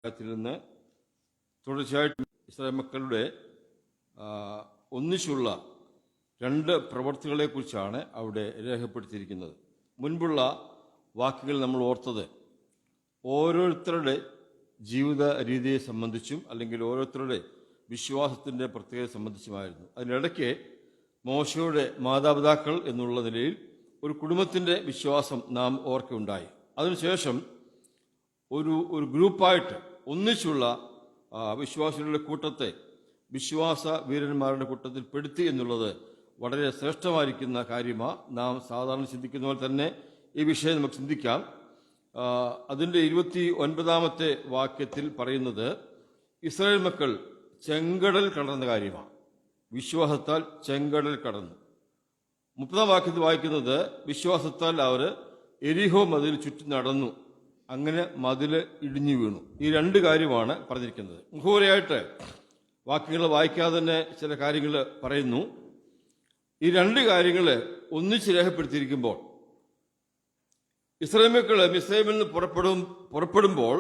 ത്തിൽ നിന്ന് തുടർച്ചയായിട്ട് ഇസ്രായേൽ മക്കളുടെ ഒന്നിച്ചുള്ള രണ്ട് പ്രവർത്തികളെക്കുറിച്ചാണ് അവിടെ രേഖപ്പെടുത്തിയിരിക്കുന്നത്. മുൻപുള്ള വാക്കുകൾ നമ്മൾ ഓർത്തത് ഓരോരുത്തരുടെ ജീവിത രീതിയെ സംബന്ധിച്ചും അല്ലെങ്കിൽ ഓരോരുത്തരുടെ വിശ്വാസത്തിൻ്റെ പ്രത്യേകത സംബന്ധിച്ചുമായിരുന്നു. അതിനിടയ്ക്ക് മോശയുടെ മാതാപിതാക്കൾ എന്നുള്ള നിലയിൽ ഒരു കുടുംബത്തിൻ്റെ വിശ്വാസം നാം ഓർക്കുകയുണ്ടായി. അതിനുശേഷം ഒരു ഗ്രൂപ്പായിട്ട് ഒന്നിച്ചുള്ള വിശ്വാസികളുടെ കൂട്ടത്തെ വിശ്വാസ വീരന്മാരുടെ കൂട്ടത്തിൽ പെടുത്തി എന്നുള്ളത് വളരെ ശ്രേഷ്ഠമായിരിക്കുന്ന കാര്യമാണ്. നാം സാധാരണ ചിന്തിക്കുന്ന പോലെ തന്നെ ഈ വിഷയം നമുക്ക് ചിന്തിക്കാം. അതിൻ്റെ 29-ാമത്തെ വാക്യത്തിൽ പറയുന്നത് ഇസ്രായേൽ മക്കൾ ചെങ്കടൽ കടന്ന കാര്യമാണ്. വിശ്വാസത്താൽ ചെങ്കടൽ കടന്നു. 30-ാം വാക്യത്തിൽ വായിക്കുന്നത് വിശ്വാസത്താൽ അവർ എരിഹോ മതിൽ ചുറ്റി നടന്നു, അങ്ങനെ മതിൽ ഇടിഞ്ഞു വീണു. ഈ രണ്ട് കാര്യമാണ് പറഞ്ഞിരിക്കുന്നത്. മുഖവരയായിട്ട് വാക്യങ്ങൾ വായിക്കാതെ തന്നെ ചില കാര്യങ്ങൾ പറയുന്നു. ഈ രണ്ട് കാര്യങ്ങൾ ഒന്നിച്ച് രേഖപ്പെടുത്തിയിരിക്കുമ്പോൾ ഇസ്രായേൽ മക്കൾ മിസ്രൈമിൽ നിന്ന് പുറപ്പെടുമ്പോൾ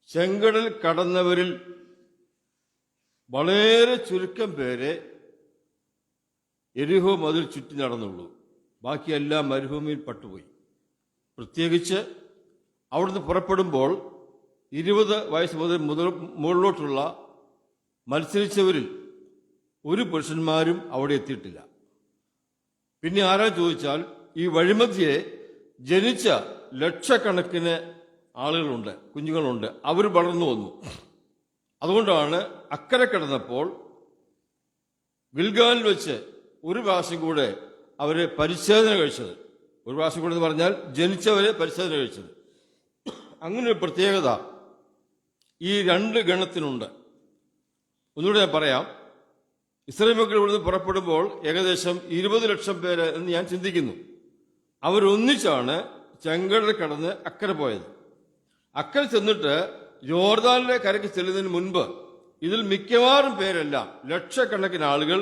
ചെങ്കടൽ കടന്നവരിൽ വളരെ ചുരുക്കം പേരെ എരിഹോ മതിൽ ചുറ്റി നടന്നുള്ളൂ. ബാക്കിയെല്ലാം മരുഭൂമിയിൽ പട്ടുപോയി. പ്രത്യേകിച്ച് അവിടുന്ന് പുറപ്പെടുമ്പോൾ 20 വയസ്സ് മുതൽ മുകളിലോട്ടുള്ള മത്സരിച്ചവരിൽ ഒരു പുരുഷന്മാരും അവിടെ എത്തിയിട്ടില്ല. പിന്നെ ആരാ ചോദിച്ചാൽ ഈ വഴിമധ്യേ ജനിച്ച ലക്ഷക്കണക്കിന് ആളുകളുണ്ട്, കുഞ്ഞുങ്ങളുണ്ട്. അവർ വളർന്നു വന്നു. അതുകൊണ്ടാണ് അക്കരെ കിടന്നപ്പോൾ ഗിൽഗാലിൽ വെച്ച് ഒരു പ്രാവശ്യം കൂടെ അവരെ പരിശോധന കഴിച്ചത്. ഒരു പ്രാവശ്യം കൂടെ എന്ന് പറഞ്ഞാൽ ജനിച്ചവരെ പരിശോധന കഴിച്ചത്. അങ്ങനെ ഒരു പ്രത്യേകത ഈ രണ്ട് ഗണത്തിനുണ്ട്. ഒന്നുകൂടെ ഞാൻ പറയാം. ഇസ്രായേൽ മക്കൾ ഇവിടുന്ന് പുറപ്പെടുമ്പോൾ ഏകദേശം 20 ലക്ഷം പേര് എന്ന് ഞാൻ ചിന്തിക്കുന്നു. അവരൊന്നിച്ചാണ് ചെങ്കടൽ കടന്ന് അക്കരെ പോയത്. അക്കരെ ചെന്നിട്ട് യോർദാനിലെ കരയ്ക്ക് ചെല്ലുന്നതിന് മുൻപ് ഇതിൽ മിക്കവാറും പേരെല്ലാം ലക്ഷക്കണക്കിന് ആളുകൾ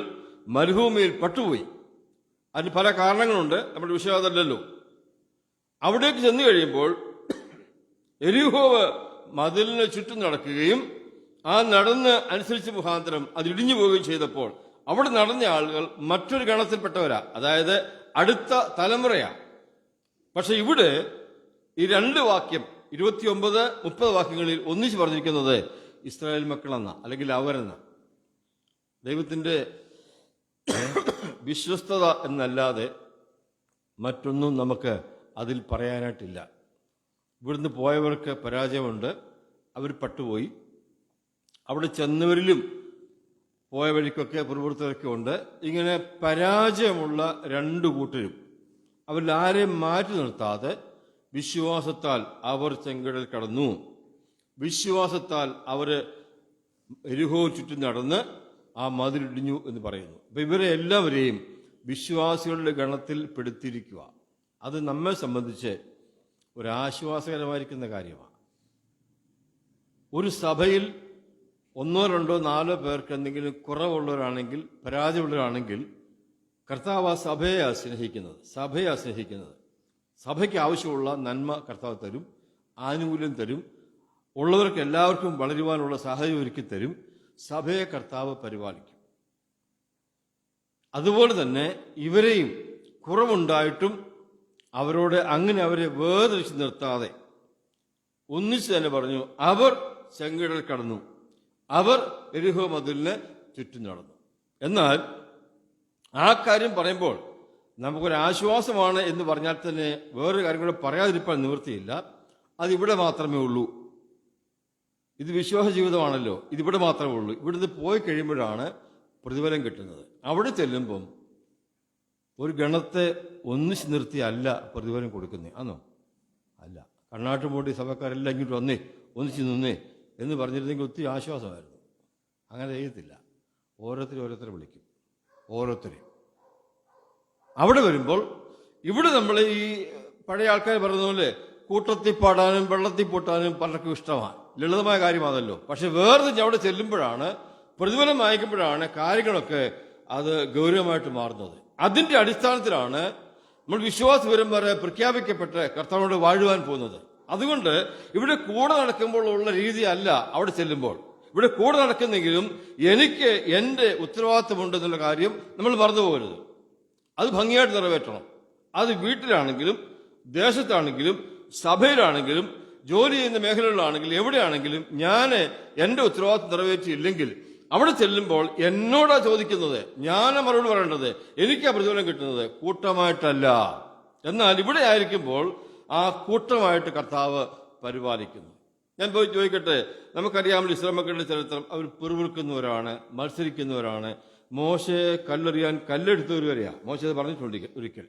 മരുഭൂമിയിൽ പട്ടുപോയി. അതിന് പല കാരണങ്ങളുണ്ട്, നമ്മുടെ വിഷയം അതല്ലല്ലോ. അവിടേക്ക് ചെന്ന് കഴിയുമ്പോൾ എരിഹോവ് മതിലിന് ചുറ്റും നടക്കുകയും ആ നടന്ന് അനുസരിച്ച് മുഖാന്തരം അത് ഇടിഞ്ഞു പോവുകയും ചെയ്തപ്പോൾ അവിടെ നടന്ന ആളുകൾ മറ്റൊരു ഗണത്തിൽപ്പെട്ടവരാ, അതായത് അടുത്ത തലമുറയാ. പക്ഷെ ഇവിടെ ഈ രണ്ട് വാക്യം 29-30 വാക്യങ്ങളിൽ ഒന്നിച്ച് പറഞ്ഞിരിക്കുന്നത് ഇസ്രായേൽ മക്കളെന്ന അല്ലെങ്കിൽ അവരെന്ന. ദൈവത്തിന്റെ വിശ്വസ്തത എന്നല്ലാതെ മറ്റൊന്നും നമുക്ക് അതിൽ പറയാനായിട്ടില്ല. ഇവിടുന്ന് പോയവർക്ക് പരാജയമുണ്ട്, അവർ പട്ടുപോയി. അവിടെ ചെന്നവരിലും പോയ വഴിക്കൊക്കെ പുറപ്പെടുത്തവരൊക്കെ ഉണ്ട്. ഇങ്ങനെ പരാജയമുള്ള രണ്ടു കൂട്ടരും അവരിൽ ആരെയും മാറ്റി നിർത്താതെ വിശ്വാസത്താൽ അവർ ചെങ്കടൽ കടന്നു. വിശ്വാസത്താൽ അവർ എരിഹോ ചുറ്റും നടന്ന് ആ മതിലിടിഞ്ഞു എന്ന് പറയുന്നു. അപ്പൊ ഇവരെ എല്ലാവരെയും വിശ്വാസികളുടെ ഗണത്തിൽ പെടുത്തിയിരിക്കുക. അത് നമ്മെ സംബന്ധിച്ച് ഒരാശ്വാസകരമായിരിക്കുന്ന കാര്യമാണ്. ഒരു സഭയിൽ 1, 2, 4 പേർക്ക് എന്തെങ്കിലും കുറവുള്ളവരാണെങ്കിൽ, പരാജയമുള്ളവരാണെങ്കിൽ കർത്താവ് ആ സഭയെ സ്നേഹിക്കുന്നത്. സഭയ്ക്ക് ആവശ്യമുള്ള നന്മ കർത്താവ് തരും, ആനുകൂല്യം തരും, ഉള്ളവർക്ക് എല്ലാവർക്കും വളരുവാനുള്ള സാഹചര്യം ഒരുക്കി തരും. സഭയെ കർത്താവ് പരിപാലിക്കും. അതുപോലെ തന്നെ ഇവരെയും കുറവുണ്ടായിട്ടും അവരോട് അങ്ങനെ അവരെ വേർതിരിച്ച് നിർത്താതെ ഒന്നിച്ച് തന്നെ പറഞ്ഞു, അവർ ചെങ്കടൽ കടന്നു, അവർ എരിഹോ മതിലിന് ചുറ്റും നടന്നു. എന്നാൽ ആ കാര്യം പറയുമ്പോൾ നമുക്കൊരാശ്വാസമാണ് എന്ന് പറഞ്ഞാൽ തന്നെ വേറൊരു കാര്യം കൂടെ പറയാതിരിക്കാൻ നിവൃത്തിയില്ല. അതിവിടെ മാത്രമേ ഉള്ളൂ. ഇത് വിശ്വാസ ജീവിതമാണല്ലോ, ഇതിവിടെ മാത്രമേ ഉള്ളൂ. ഇവിടുന്ന് പോയി കഴിയുമ്പോഴാണ് പ്രതിഫലം കിട്ടുന്നത്. അവിടെ ചെല്ലുമ്പം ഒരു ഗണത്തെ ഒന്നിച്ച് നിർത്തിയല്ല പ്രതിഫലം കൊടുക്കുന്നേ, ആണോ? അല്ല. കണ്ണാട്ടുമൂടി സഭക്കാരെല്ലാം ഇങ്ങോട്ട് വന്നേ, ഒന്നിച്ച് നിന്നേ എന്ന് പറഞ്ഞിരുന്നെങ്കിൽ ഒത്തിരി ആശ്വാസമായിരുന്നു. അങ്ങനെ ചെയ്യത്തില്ല. ഓരോരുത്തരെ വിളിക്കും, ഓരോരുത്തരെയും. അവിടെ വരുമ്പോൾ ഇവിടെ നമ്മൾ ഈ പഴയ ആൾക്കാർ പറയുന്ന പോലെ കൂട്ടത്തിൽ പാടാനും വെള്ളത്തിൽ പൊട്ടാനും പലർക്കും ഇഷ്ടമാണ്, ലളിതമായ കാര്യമാണല്ലോ. പക്ഷെ വേറെ അവിടെ ചെല്ലുമ്പോഴാണ്, പ്രതിഫലം വാങ്ങിക്കുമ്പോഴാണ് കാര്യങ്ങളൊക്കെ അത് ഗൗരവമായിട്ട് മാറുന്നത്. അതിന്റെ അടിസ്ഥാനത്തിലാണ് നമ്മൾ വിശ്വാസപരന്മാരെ പ്രഖ്യാപിക്കപ്പെട്ട് കർത്താവിനോട് വാഴുവാൻ പോകുന്നത്. അതുകൊണ്ട് ഇവിടെ കൂടെ നടക്കുമ്പോൾ ഉള്ള രീതി അല്ല അവിടെ ചെല്ലുമ്പോൾ. ഇവിടെ കൂടെ നടക്കുന്നെങ്കിലും എനിക്ക് എന്റെ ഉത്തരവാദിത്വമുണ്ടെന്നുള്ള കാര്യം നമ്മൾ മറന്നുപോകരുത്. അത് ഭംഗിയായിട്ട് നിറവേറ്റണം. അത് വീട്ടിലാണെങ്കിലും ദേശത്താണെങ്കിലും സഭയിലാണെങ്കിലും ജോലി ചെയ്യുന്ന മേഖലകളിലാണെങ്കിലും എവിടെയാണെങ്കിലും ഞാൻ എന്റെ ഉത്തരവാദിത്വം നിറവേറ്റിയില്ലെങ്കിൽ അവിടെ ചെല്ലുമ്പോൾ എന്നോടാ ചോദിക്കുന്നത്, ഞാനാ മറുപടി പറയേണ്ടത്, എനിക്കാ പ്രതിഫലം കിട്ടുന്നത്, കൂട്ടമായിട്ടല്ല. എന്നാൽ ഇവിടെ ആയിരിക്കുമ്പോൾ ആ കൂട്ടമായിട്ട് കർത്താവ് പരിപാലിക്കുന്നു. ഞാൻ പോയി ചോദിക്കട്ടെ, നമുക്കറിയാമല്ലോ ഇസ്രായേൽ മക്കളുടെ ചരിത്രം. അവർ പിറുപിറുക്കുന്നവരാണ്, മത്സരിക്കുന്നവരാണ്. മോശയെ കല്ലെറിയാൻ കല്ലെടുത്തവർ വരെയാ. മോശ അത് പറഞ്ഞിട്ടുണ്ട് ഒരിക്കൽ.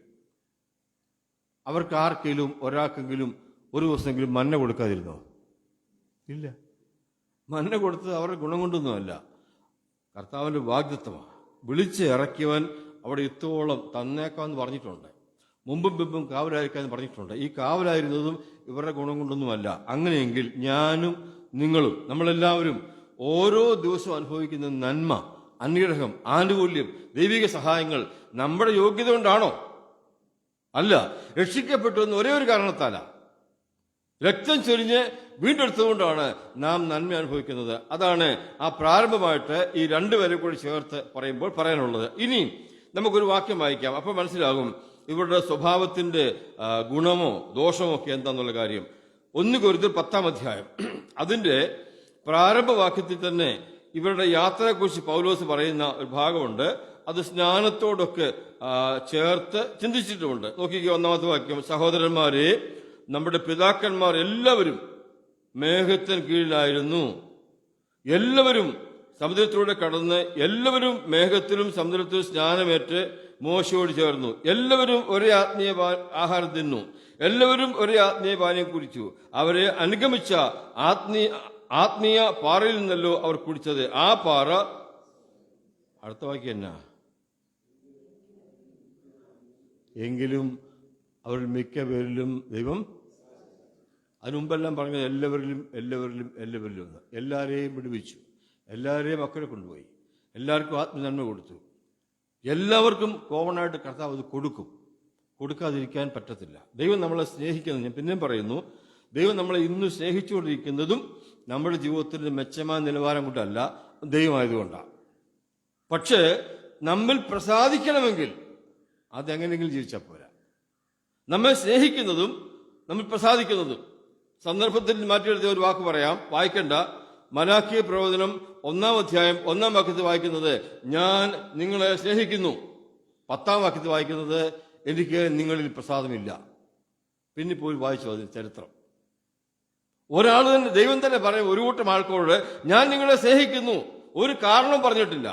അവർക്ക് ആർക്കെങ്കിലും ഒരാൾക്കെങ്കിലും ഒരു ദിവസമെങ്കിലും മന്ന കൊടുക്കാതിരുന്നോ? ഇല്ല. മന്ന കൊടുത്തത് അവരുടെ ഗുണം കൊണ്ടൊന്നുമല്ല, കർത്താവിന്റെ വാഗ്ദത്തമാണ്. വിളിച്ച് ഇറക്കിയവൻ അവിടെ ഇത്തോളം തന്നേക്കാന്ന് പറഞ്ഞിട്ടുണ്ട്. മുമ്പും പിമ്പും കാവലായിരിക്കാന്ന് പറഞ്ഞിട്ടുണ്ട്. ഈ കാവലായിരുന്നതും ഇവരുടെ ഗുണം കൊണ്ടൊന്നുമല്ല. അങ്ങനെയെങ്കിൽ ഞാനും നിങ്ങളും നമ്മളെല്ലാവരും ഓരോ ദിവസവും അനുഭവിക്കുന്ന നന്മ, അനുഗ്രഹം, ആനുകൂല്യം, ദൈവിക സഹായങ്ങൾ നമ്മുടെ യോഗ്യത കൊണ്ടാണോ? അല്ല. രക്ഷിക്കപ്പെട്ടു എന്ന് ഒരേ ഒരു കാരണത്താല, രക്തം ചൊരിഞ്ഞ് വീണ്ടെടുത്തുകൊണ്ടാണ് നാം നന്മ അനുഭവിക്കുന്നത്. അതാണ് ആ പ്രാരംഭമായിട്ട് ഈ രണ്ടുപേരെ കൂടി ചേർത്ത് പറയുമ്പോൾ പറയാനുള്ളത്. ഇനി നമുക്കൊരു വാക്യം വായിക്കാം. അപ്പോൾ മനസ്സിലാകും ഇവരുടെ സ്വഭാവത്തിന്റെ ഗുണമോ ദോഷമോ ഒക്കെ എന്താന്നുള്ള കാര്യം. 1 കൊരിന്ത്യർ 10-ാം അധ്യായം അതിന്റെ പ്രാരംഭവാക്യത്തിൽ തന്നെ ഇവരുടെ യാത്രയെക്കുറിച്ച് പൗലോസ് പറയുന്ന ഒരു ഭാഗമുണ്ട്. അത് സ്നാനത്തോടൊക്കെ ചേർത്ത് ചിന്തിച്ചിട്ടുമുണ്ട്. നോക്കിക്കോ, 1-ാമത്തെ വാക്യം. സഹോദരന്മാരെ, നമ്മുടെ പിതാക്കന്മാർ എല്ലാവരും മേഘത്തിന് കീഴിലായിരുന്നു. എല്ലാവരും സമുദ്രത്തിലൂടെ കടന്ന് എല്ലാവരും മേഘത്തിലും സമുദ്രത്തിലും സ്നാനമേറ്റ് മോശയോട് ചേർന്നു. എല്ലാവരും ഒരേ ആത്മീയ ആഹാരം തിന്നു. എല്ലാവരും ഒരേ ആത്മീയ പാനീയം കുടിച്ചു. അവരെ അനുഗമിച്ച ആത്മീയ പാറയിൽ നിന്നല്ലോ അവർ കുടിച്ചത്. ആ പാറ, അടുത്ത വാക്യം എന്നാ? എങ്കിലും അവരിൽ മിക്ക പേരിലും ദൈവം, അതിനുമുമ്പെല്ലാം പറഞ്ഞത് എല്ലാവരിലും എല്ലാവരിലും എല്ലാവരിലും എന്ന്. എല്ലാവരെയും വിടുവിച്ചു, എല്ലാവരെയും മക്കളെ കൊണ്ടുപോയി, എല്ലാവർക്കും ആത്മനന്മ കൊടുത്തു. എല്ലാവർക്കും കോമൺ ആയിട്ട് കർത്താവ് അത് കൊടുക്കും. കൊടുക്കാതിരിക്കാൻ പറ്റത്തില്ല. ദൈവം നമ്മളെ സ്നേഹിക്കുന്നത്, ഞാൻ പിന്നെയും പറയുന്നു, ദൈവം നമ്മളെ ഇന്ന് സ്നേഹിച്ചുകൊണ്ടിരിക്കുന്നതും നമ്മുടെ ജീവിതത്തിന്റെ മെച്ചമായ നിലവാരം കൊണ്ടല്ല, ദൈവമായതുകൊണ്ടാണ്. പക്ഷേ നമ്മിൽ പ്രസാദിക്കണമെങ്കിൽ അതെങ്ങനെയെങ്കിലും ജീവിച്ചാൽ പോരാ. നമ്മെ സ്നേഹിക്കുന്നതും നമ്മിൽ പ്രസാദിക്കുന്നതും. സന്ദർഭത്തിൽ മാറ്റിയെടുത്ത ഒരു വാക്ക് പറയാം, വായിക്കണ്ട. മലാക്കി പ്രവചനം 1-ാം അധ്യായം 1-ാം വാക്യത്തിൽ വായിക്കുന്നത് ഞാൻ നിങ്ങളെ സ്നേഹിക്കുന്നു. 10-ാം വാക്യത്തിൽ വായിക്കുന്നത് എനിക്ക് നിങ്ങളിൽ പ്രസാദമില്ല. പിന്നെ പോയി വായിച്ചു അതിന് ചരിത്രം. ഒരാൾ തന്നെ, ദൈവം തന്നെ പറയും ഒരു കൂട്ടം ആൾക്കാരോട് ഞാൻ നിങ്ങളെ സ്നേഹിക്കുന്നു, ഒരു കാരണം പറഞ്ഞിട്ടില്ല.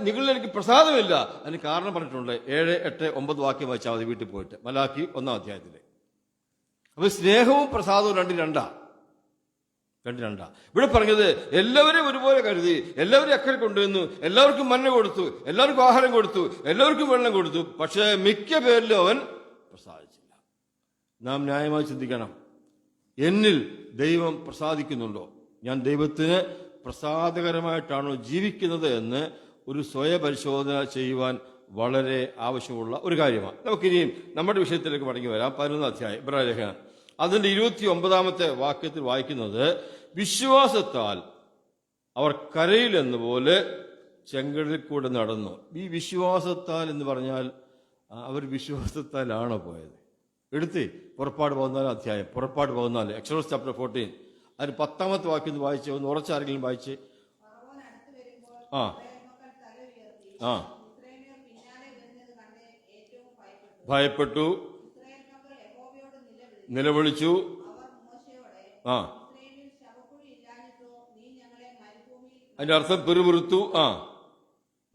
നിങ്ങളിൽ എനിക്ക് പ്രസാദമില്ല, അതിന് കാരണം പറഞ്ഞിട്ടുണ്ട്. 7, 8, 9 വാക്യം വായിച്ചാൽ മതി വീട്ടിൽ പോയിട്ട്. മലാക്കി 1-ാം അധ്യായത്തില്. അപ്പൊ സ്നേഹവും പ്രസാദവും രണ്ടാ. ഇവിടെ പറഞ്ഞത് എല്ലാവരെയും ഒരുപോലെ കരുതി, എല്ലാവരും അക്കരെ കൊണ്ടുവന്നു, എല്ലാവർക്കും മന്ന കൊടുത്തു, എല്ലാവർക്കും ആഹാരം കൊടുത്തു, എല്ലാവർക്കും വെള്ളം കൊടുത്തു. പക്ഷെ മിക്ക പേരിലും അവൻ പ്രസാദിച്ചില്ല. നാം ന്യായമായി ചിന്തിക്കണം, എന്നിൽ ദൈവം പ്രസാദിക്കുന്നുണ്ടോ? ഞാൻ ദൈവത്തിന് പ്രസാദകരമായിട്ടാണോ ജീവിക്കുന്നത് എന്ന് ഒരു സ്വയപരിശോധന ചെയ്യുവാൻ വളരെ ആവശ്യമുള്ള ഒരു കാര്യമാണ്. നമുക്കിനിയും നമ്മുടെ വിഷയത്തിലേക്ക് മടങ്ങി വരാം. 11-ാം അധ്യായം ഇബ്രായ ലേഖനം അതിന്റെ 29-ാമത്തെ വാക്യത്തിൽ വായിക്കുന്നത്, വിശ്വാസത്താൽ അവർ കരയിലെന്ന പോലെ ചെങ്കടലിൽ കൂടെ നടന്നു. ഈ വിശ്വാസത്താൽ എന്ന് പറഞ്ഞാൽ അവർ വിശ്വാസത്താലാണോ പോയത്? എടുത്ത് പുറപ്പാട് 14-ാം അധ്യായം, പുറപ്പാട് 14, എക്സോഡസ് ചാപ്റ്റർ 14 അതിന് 10-ാമത്തെ വാക്യം വായിച്ച് ഒന്ന് ഉറച്ചാരെങ്കിലും വായിച്ച്. ഭയപ്പെട്ടു, നിലവിളിച്ചു. അതിന്റെ അർത്ഥം പിറുപിറുത്തു.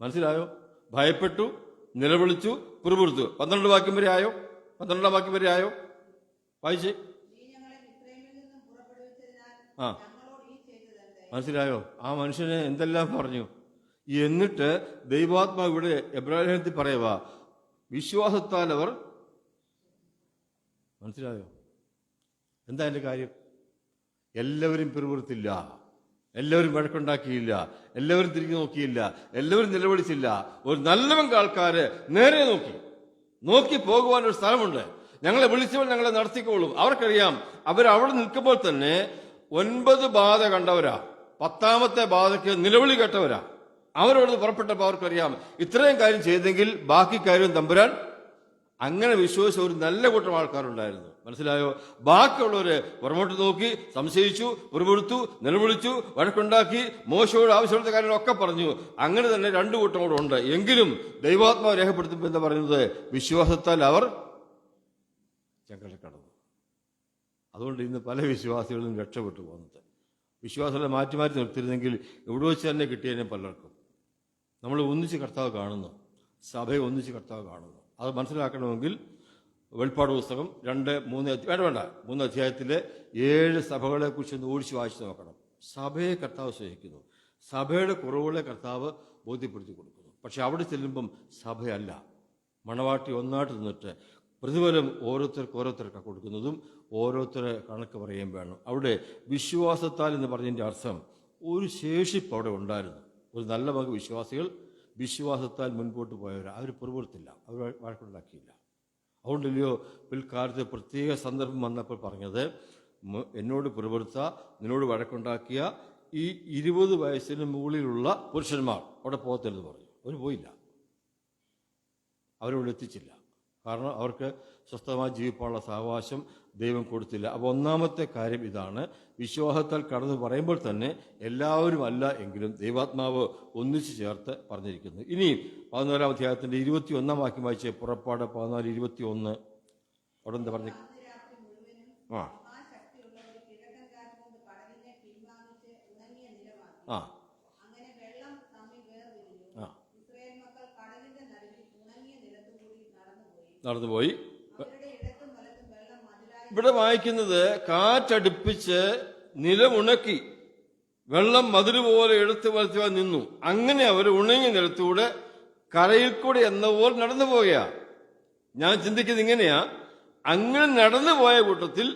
മനസ്സിലായോ? ഭയപ്പെട്ടു, നിലവിളിച്ചു, പിറുപിറുത്തു. 12 വാക്യം വരെ ആയോ? 12-ാം വാക്യം വരെ ആയോ? വായിച്ചേ. മനസ്സിലായോ? ആ മനുഷ്യനെ എന്തെല്ലാം പറഞ്ഞു. എന്നിട്ട് ദൈവാത്മാവ് ഇവിടെ എബ്രാഹിത്തിൽ പറയുക, വിശ്വാസത്താൽ അവർ, മനസ്സിലായോ എന്താ എന്റെ കാര്യം? എല്ലാവരും പിറുപിറുത്തില്ല, എല്ലാവരും വഴക്കുണ്ടാക്കിയില്ല, എല്ലാവരും തിരിഞ്ഞു നോക്കിയില്ല, എല്ലാവരും നിലവിളിച്ചില്ല. ഒരു നല്ല ആൾക്കാര് നേരെ നോക്കി പോകുവാനൊരു സ്ഥലമുണ്ട്. ഞങ്ങളെ വിളിച്ചവൻ ഞങ്ങളെ നടത്തിക്കോളും. അവർക്കറിയാം, അവരവിടെ നിൽക്കുമ്പോൾ തന്നെ 9 ബാധ കണ്ടവരാ, 10ാമത്തെ ബാധയ്ക്ക് നിലവിളി കേട്ടവരാ. അവരോട് പുറപ്പെട്ടപ്പോൾ അവർക്കറിയാം ഇത്രയും കാര്യം ചെയ്തെങ്കിൽ ബാക്കി കാര്യം തമ്പുരാൻ. അങ്ങനെ വിശ്വസിച്ച ഒരു നല്ല കൂട്ടം ആൾക്കാരുണ്ടായിരുന്നു. മനസ്സിലായോ? ബാക്കിയുള്ളവര് പുറമോട്ട് നോക്കി, സംശയിച്ചു, പുറപ്പെടുത്തു, നിലവിളിച്ചു, വഴക്കുണ്ടാക്കി, മോശയോട് ആവശ്യമുള്ള കാര്യങ്ങളൊക്കെ പറഞ്ഞു. അങ്ങനെ തന്നെ 2 കൂട്ടം കൂടെ ഉണ്ട്. എങ്കിലും ദൈവാത്മാവ് രേഖപ്പെടുത്തുമ്പോൾ എന്താ പറയുന്നത്? വിശ്വാസത്താൽ അവർ ചെങ്കടൽ കടന്നു. അതുകൊണ്ട് ഇന്ന് പല വിശ്വാസികളും രക്ഷപ്പെട്ടു പോകുന്നത്. വിശ്വാസങ്ങളെ മാറ്റി മാറ്റി നിർത്തിയിരുന്നെങ്കിൽ ഇവിടെ വെച്ച് തന്നെ കിട്ടിയതിനെ പലർക്കും. നമ്മൾ ഒന്നിച്ച് കർത്താവ് കാണുന്നു, സഭയെ ഒന്നിച്ച് കർത്താവ് കാണുന്നു. അത് മനസ്സിലാക്കണമെങ്കിൽ വെളിപ്പാട് പുസ്തകം 3 അധ്യായത്തിലെ 7 സഭകളെ കുറിച്ച് ഒന്ന് ഓടിച്ച് വായിച്ചു നോക്കണം. സഭയെ കർത്താവ് സ്നേഹിക്കുന്നു, സഭയുടെ കുറവുകളെ കർത്താവ് ബോധ്യപ്പെടുത്തി കൊടുക്കുന്നു. പക്ഷെ അവിടെ ചെല്ലുമ്പം സഭയല്ല, മണവാട്ടി ഒന്നായിട്ട് നിന്നിട്ട് പ്രതിഫലം ഓരോരുത്തർക്കാണ് കൊടുക്കുന്നതും ഓരോരുത്തരെ കണക്ക് പറയുകയും വേണം. അവിടെ വിശ്വാസത്താൽ എന്ന് പറഞ്ഞതിൻ്റെ അർത്ഥം ഒരു ശേഷിപ്പ് അവിടെ ഉണ്ടായിരുന്നു. ഒരു നല്ല പങ്ക് വിശ്വാസികൾ വിശ്വാസത്താൽ മുൻപോട്ട് പോയവർ, അവർ പുറപ്പെടുത്തില്ല, അവർ വഴക്കുണ്ടാക്കിയില്ല. അതുകൊണ്ടല്ലയോ പിൽക്കാലത്ത് പ്രത്യേക സന്ദർഭം വന്നപ്പോൾ പറഞ്ഞത്, എന്നോട് പുറപ്പെടുത്ത, നിന്നോട് വഴക്കുണ്ടാക്കിയ ഈ 20 വയസ്സിന് മുകളിലുള്ള പുരുഷന്മാർ അവിടെ പോകത്തില്ലെന്ന് പറഞ്ഞു. അവർ പോയില്ല, അവരവിടെ എത്തിച്ചില്ല. കാരണം അവർക്ക് സ്വസ്ഥമായി ജീവിക്കാനുള്ള സാവകാശം ദൈവം കൊടുത്തില്ല. അപ്പോൾ ഒന്നാമത്തെ കാര്യം ഇതാണ്. വിശ്വാസത്താൽ കടന്നു പറയുമ്പോൾ തന്നെ എല്ലാവരും അല്ല എങ്കിലും ദൈവാത്മാവ് ഒന്നിച്ചു ചേർത്ത് പറഞ്ഞിരിക്കുന്നു. ഇനി 14-ാം അധ്യായത്തിന്റെ 21-ാം വാക്യം വായിച്ച്, പുറപ്പാട് 14:21. അവിടെ എന്താ പറഞ്ഞു? ആ ആ നടന്നുപോയി. ഇവിടെ വായിക്കുന്നത് കാറ്റടുപ്പിച്ച് നിലമുണക്കി വെള്ളം മതില് പോലെ എടുത്തു വലത്തുവാൻ നിന്നു. അങ്ങനെ അവർ ഉണങ്ങിയ നിലത്തൂടെ കരയിൽ കൂടെ എന്നപോലെ നടന്നു പോവുകയാ. ഞാൻ ചിന്തിക്കുന്നത് ഇങ്ങനെയാ, അങ്ങനെ നടന്നു പോയ കൂട്ടത്തിൽ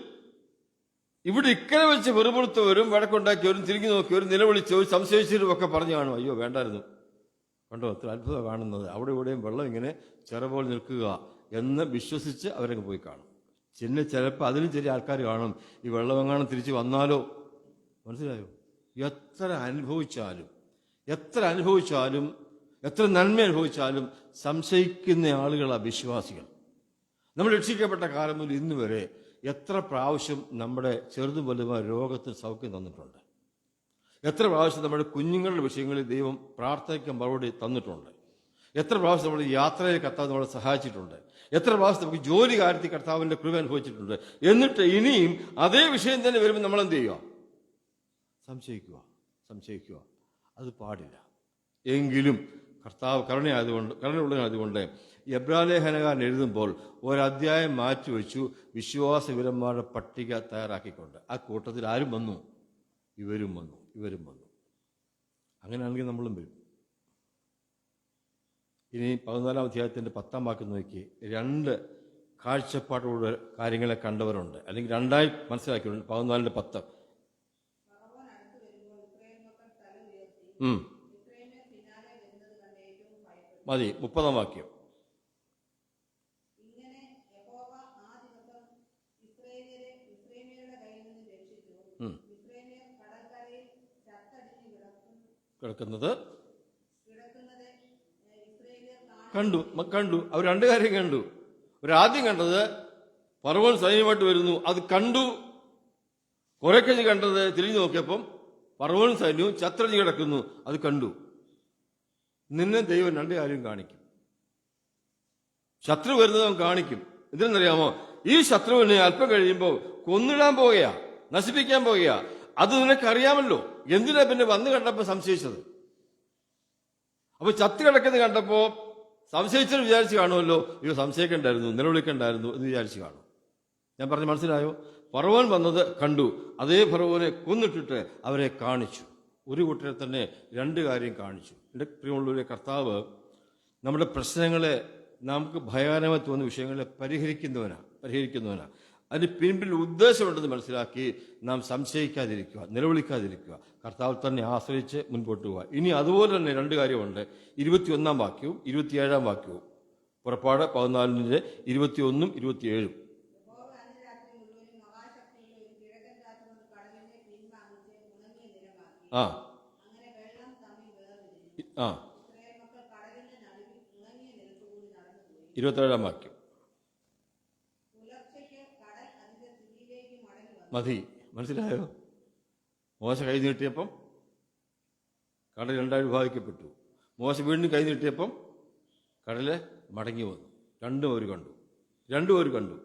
ഇവിടെ ഇക്കരെ വെച്ച് വെറുപുറത്തവരും വഴക്കുണ്ടാക്കിയവരും തിരിഞ്ഞു നോക്കിയവരും നിലവിളിച്ചവരും സംശയിച്ചവരും ഒക്കെ പറഞ്ഞു കാണും, അയ്യോ വേണ്ടായിരുന്നു, കണ്ടോ അത്ര അത്ഭുതം കാണുന്നത്, അവിടെ ഇവിടെയും വെള്ളം ഇങ്ങനെ ചെറുപോലെ നിൽക്കുക എന്ന് വിശ്വസിച്ച് അവരങ്ങ് പോയി കാണും. ചിലപ്പോൾ അതിലും ചെറിയ ആൾക്കാർ കാണും, ഈ വെള്ളമെങ്ങാനും തിരിച്ച് വന്നാലോ. മനസ്സിലായോ? എത്ര അനുഭവിച്ചാലും എത്ര നന്മ അനുഭവിച്ചാലും സംശയിക്കുന്ന ആളുകളാണ് വിശ്വാസികൾ. നമ്മൾ രക്ഷിക്കപ്പെട്ട കാലം മുതൽ ഇന്ന് വരെ എത്ര പ്രാവശ്യം നമ്മുടെ ചെറുതും വലുതുമായ രോഗത്തിന് സൗഖ്യം തന്നിട്ടുണ്ട്. എത്ര പ്രാവശ്യം നമ്മുടെ കുഞ്ഞുങ്ങളുടെ വിഷയങ്ങളിൽ ദൈവം പ്രാർത്ഥനയ്ക്ക് മറുപടി തന്നിട്ടുണ്ട്. എത്ര പ്രാവശ്യം നമ്മുടെ യാത്രയിൽ കർത്താവ് നമ്മളെ സഹായിച്ചിട്ടുണ്ട്. എത്ര പ്രാവശ്യം നമുക്ക് ജോലി കാര്യത്തിൽ കർത്താവിന്റെ കൃപ അനുഭവിച്ചിട്ടുണ്ട്. എന്നിട്ട് ഇനിയും അതേ വിഷയം തന്നെ വരുമ്പോൾ നമ്മൾ എന്ത് ചെയ്യുക? സംശയിക്കുക. അത് പാടില്ല. എങ്കിലും കർത്താവ് കരുണയുള്ളതായതുകൊണ്ട് എബ്രാലേഖനകാരൻ എഴുതുമ്പോൾ ഒരധ്യായം മാറ്റിവെച്ചു, വിശ്വാസവീരന്മാരുടെ പട്ടിക തയ്യാറാക്കിക്കൊണ്ട്. ആ കൂട്ടത്തിൽ ആരും വന്നു? ഇവരും വന്നു. അങ്ങനെയാണെങ്കിൽ നമ്മളും വരും. ഇനി 14-ാം അധ്യായത്തിന്റെ 10-ാം വാക്യം നോക്കി, 2 കാഴ്ചപ്പാടോട് കാര്യങ്ങളെ കണ്ടവരുണ്ട്, അല്ലെങ്കിൽ 2ആയി മനസ്സിലാക്കിയിട്ടുണ്ട്. 14-10 മതി. 30-ാം വാക്യം. കിടക്കുന്നത് കണ്ടു. അവർ 2 കാര്യം കണ്ടു. ആദ്യം കണ്ടത് ഫറവോൻ സൈന്യമായിട്ട് വരുന്നു, അത് കണ്ടു. കുറെ കഴിഞ്ഞ് കണ്ടത് തിരിഞ്ഞു നോക്കിയപ്പം ഫറവോൻ സൈന്യവും ചത്രഞ്ഞ് കിടക്കുന്നു, അത് കണ്ടു. നിന്നെ ദൈവം 2 കാര്യം കാണിക്കും. ശത്രു വരുന്നത് അവൻ കാണിക്കും. എന്തിനെന്നറിയാമോ? ഈ ശത്രുവിനെ അല്പം കഴിയുമ്പോൾ കൊന്നിടാൻ പോകുകയാ, നശിപ്പിക്കാൻ പോകുകയാ. അത് നിനക്കറിയാമല്ലോ. എന്തിനാ പിന്നെ വന്ന് കണ്ടപ്പോ സംശയിച്ചത്? അപ്പൊ ചത്തു കിടക്കുന്നത് കണ്ടപ്പോ സംശയിച്ചത് വിചാരിച്ച് കാണുമല്ലോ, അയ്യോ സംശയിക്കണ്ടായിരുന്നു, നിലവിളിക്കണ്ടായിരുന്നു എന്ന് വിചാരിച്ച് കാണും. ഞാൻ പറഞ്ഞ് മനസ്സിലായോ? ഫറവോൻ വന്നത് കണ്ടു, അതേ ഫറവോനെ കൊന്നിട്ടിട്ട് അവരെ കാണിച്ചു. ഒരു കൂട്ടരെ തന്നെ 2 കാര്യം കാണിച്ചു. എൻ്റെ പ്രിയമുള്ളവരെ, കർത്താവ് നമ്മുടെ പ്രശ്നങ്ങളെ, നമുക്ക് ഭയാനകമായി തോന്നുന്ന വിഷയങ്ങളെ പരിഹരിക്കുന്നവനാ. അതിന് പിൻപിൽ ഉദ്ദേശമുണ്ടെന്ന് മനസ്സിലാക്കി നാം സംശയിക്കാതിരിക്കുക, നിലവിളിക്കാതിരിക്കുക, കർത്താവ് തന്നെ ആശ്രയിച്ച് മുൻപോട്ട് പോവുക. ഇനി അതുപോലെ തന്നെ 2 കാര്യമുണ്ട്. 21-ാം വാക്യവും 27-ാം വാക്യവും. പുറപ്പാട് 14-ന്റെ 21-ഉം 27-ഉം. ആ ആ 27-ാം വാക്യം മതി. മനസ്സിലായോ? മോശ കൈ നീട്ടിയപ്പം കടൽ രണ്ടായി വിഭാഗിക്കപ്പെട്ടു. മോശ വീണ്ടും കൈ നീട്ടിയപ്പം കടല് മടങ്ങി വന്നു. രണ്ടുപേർ കണ്ടു.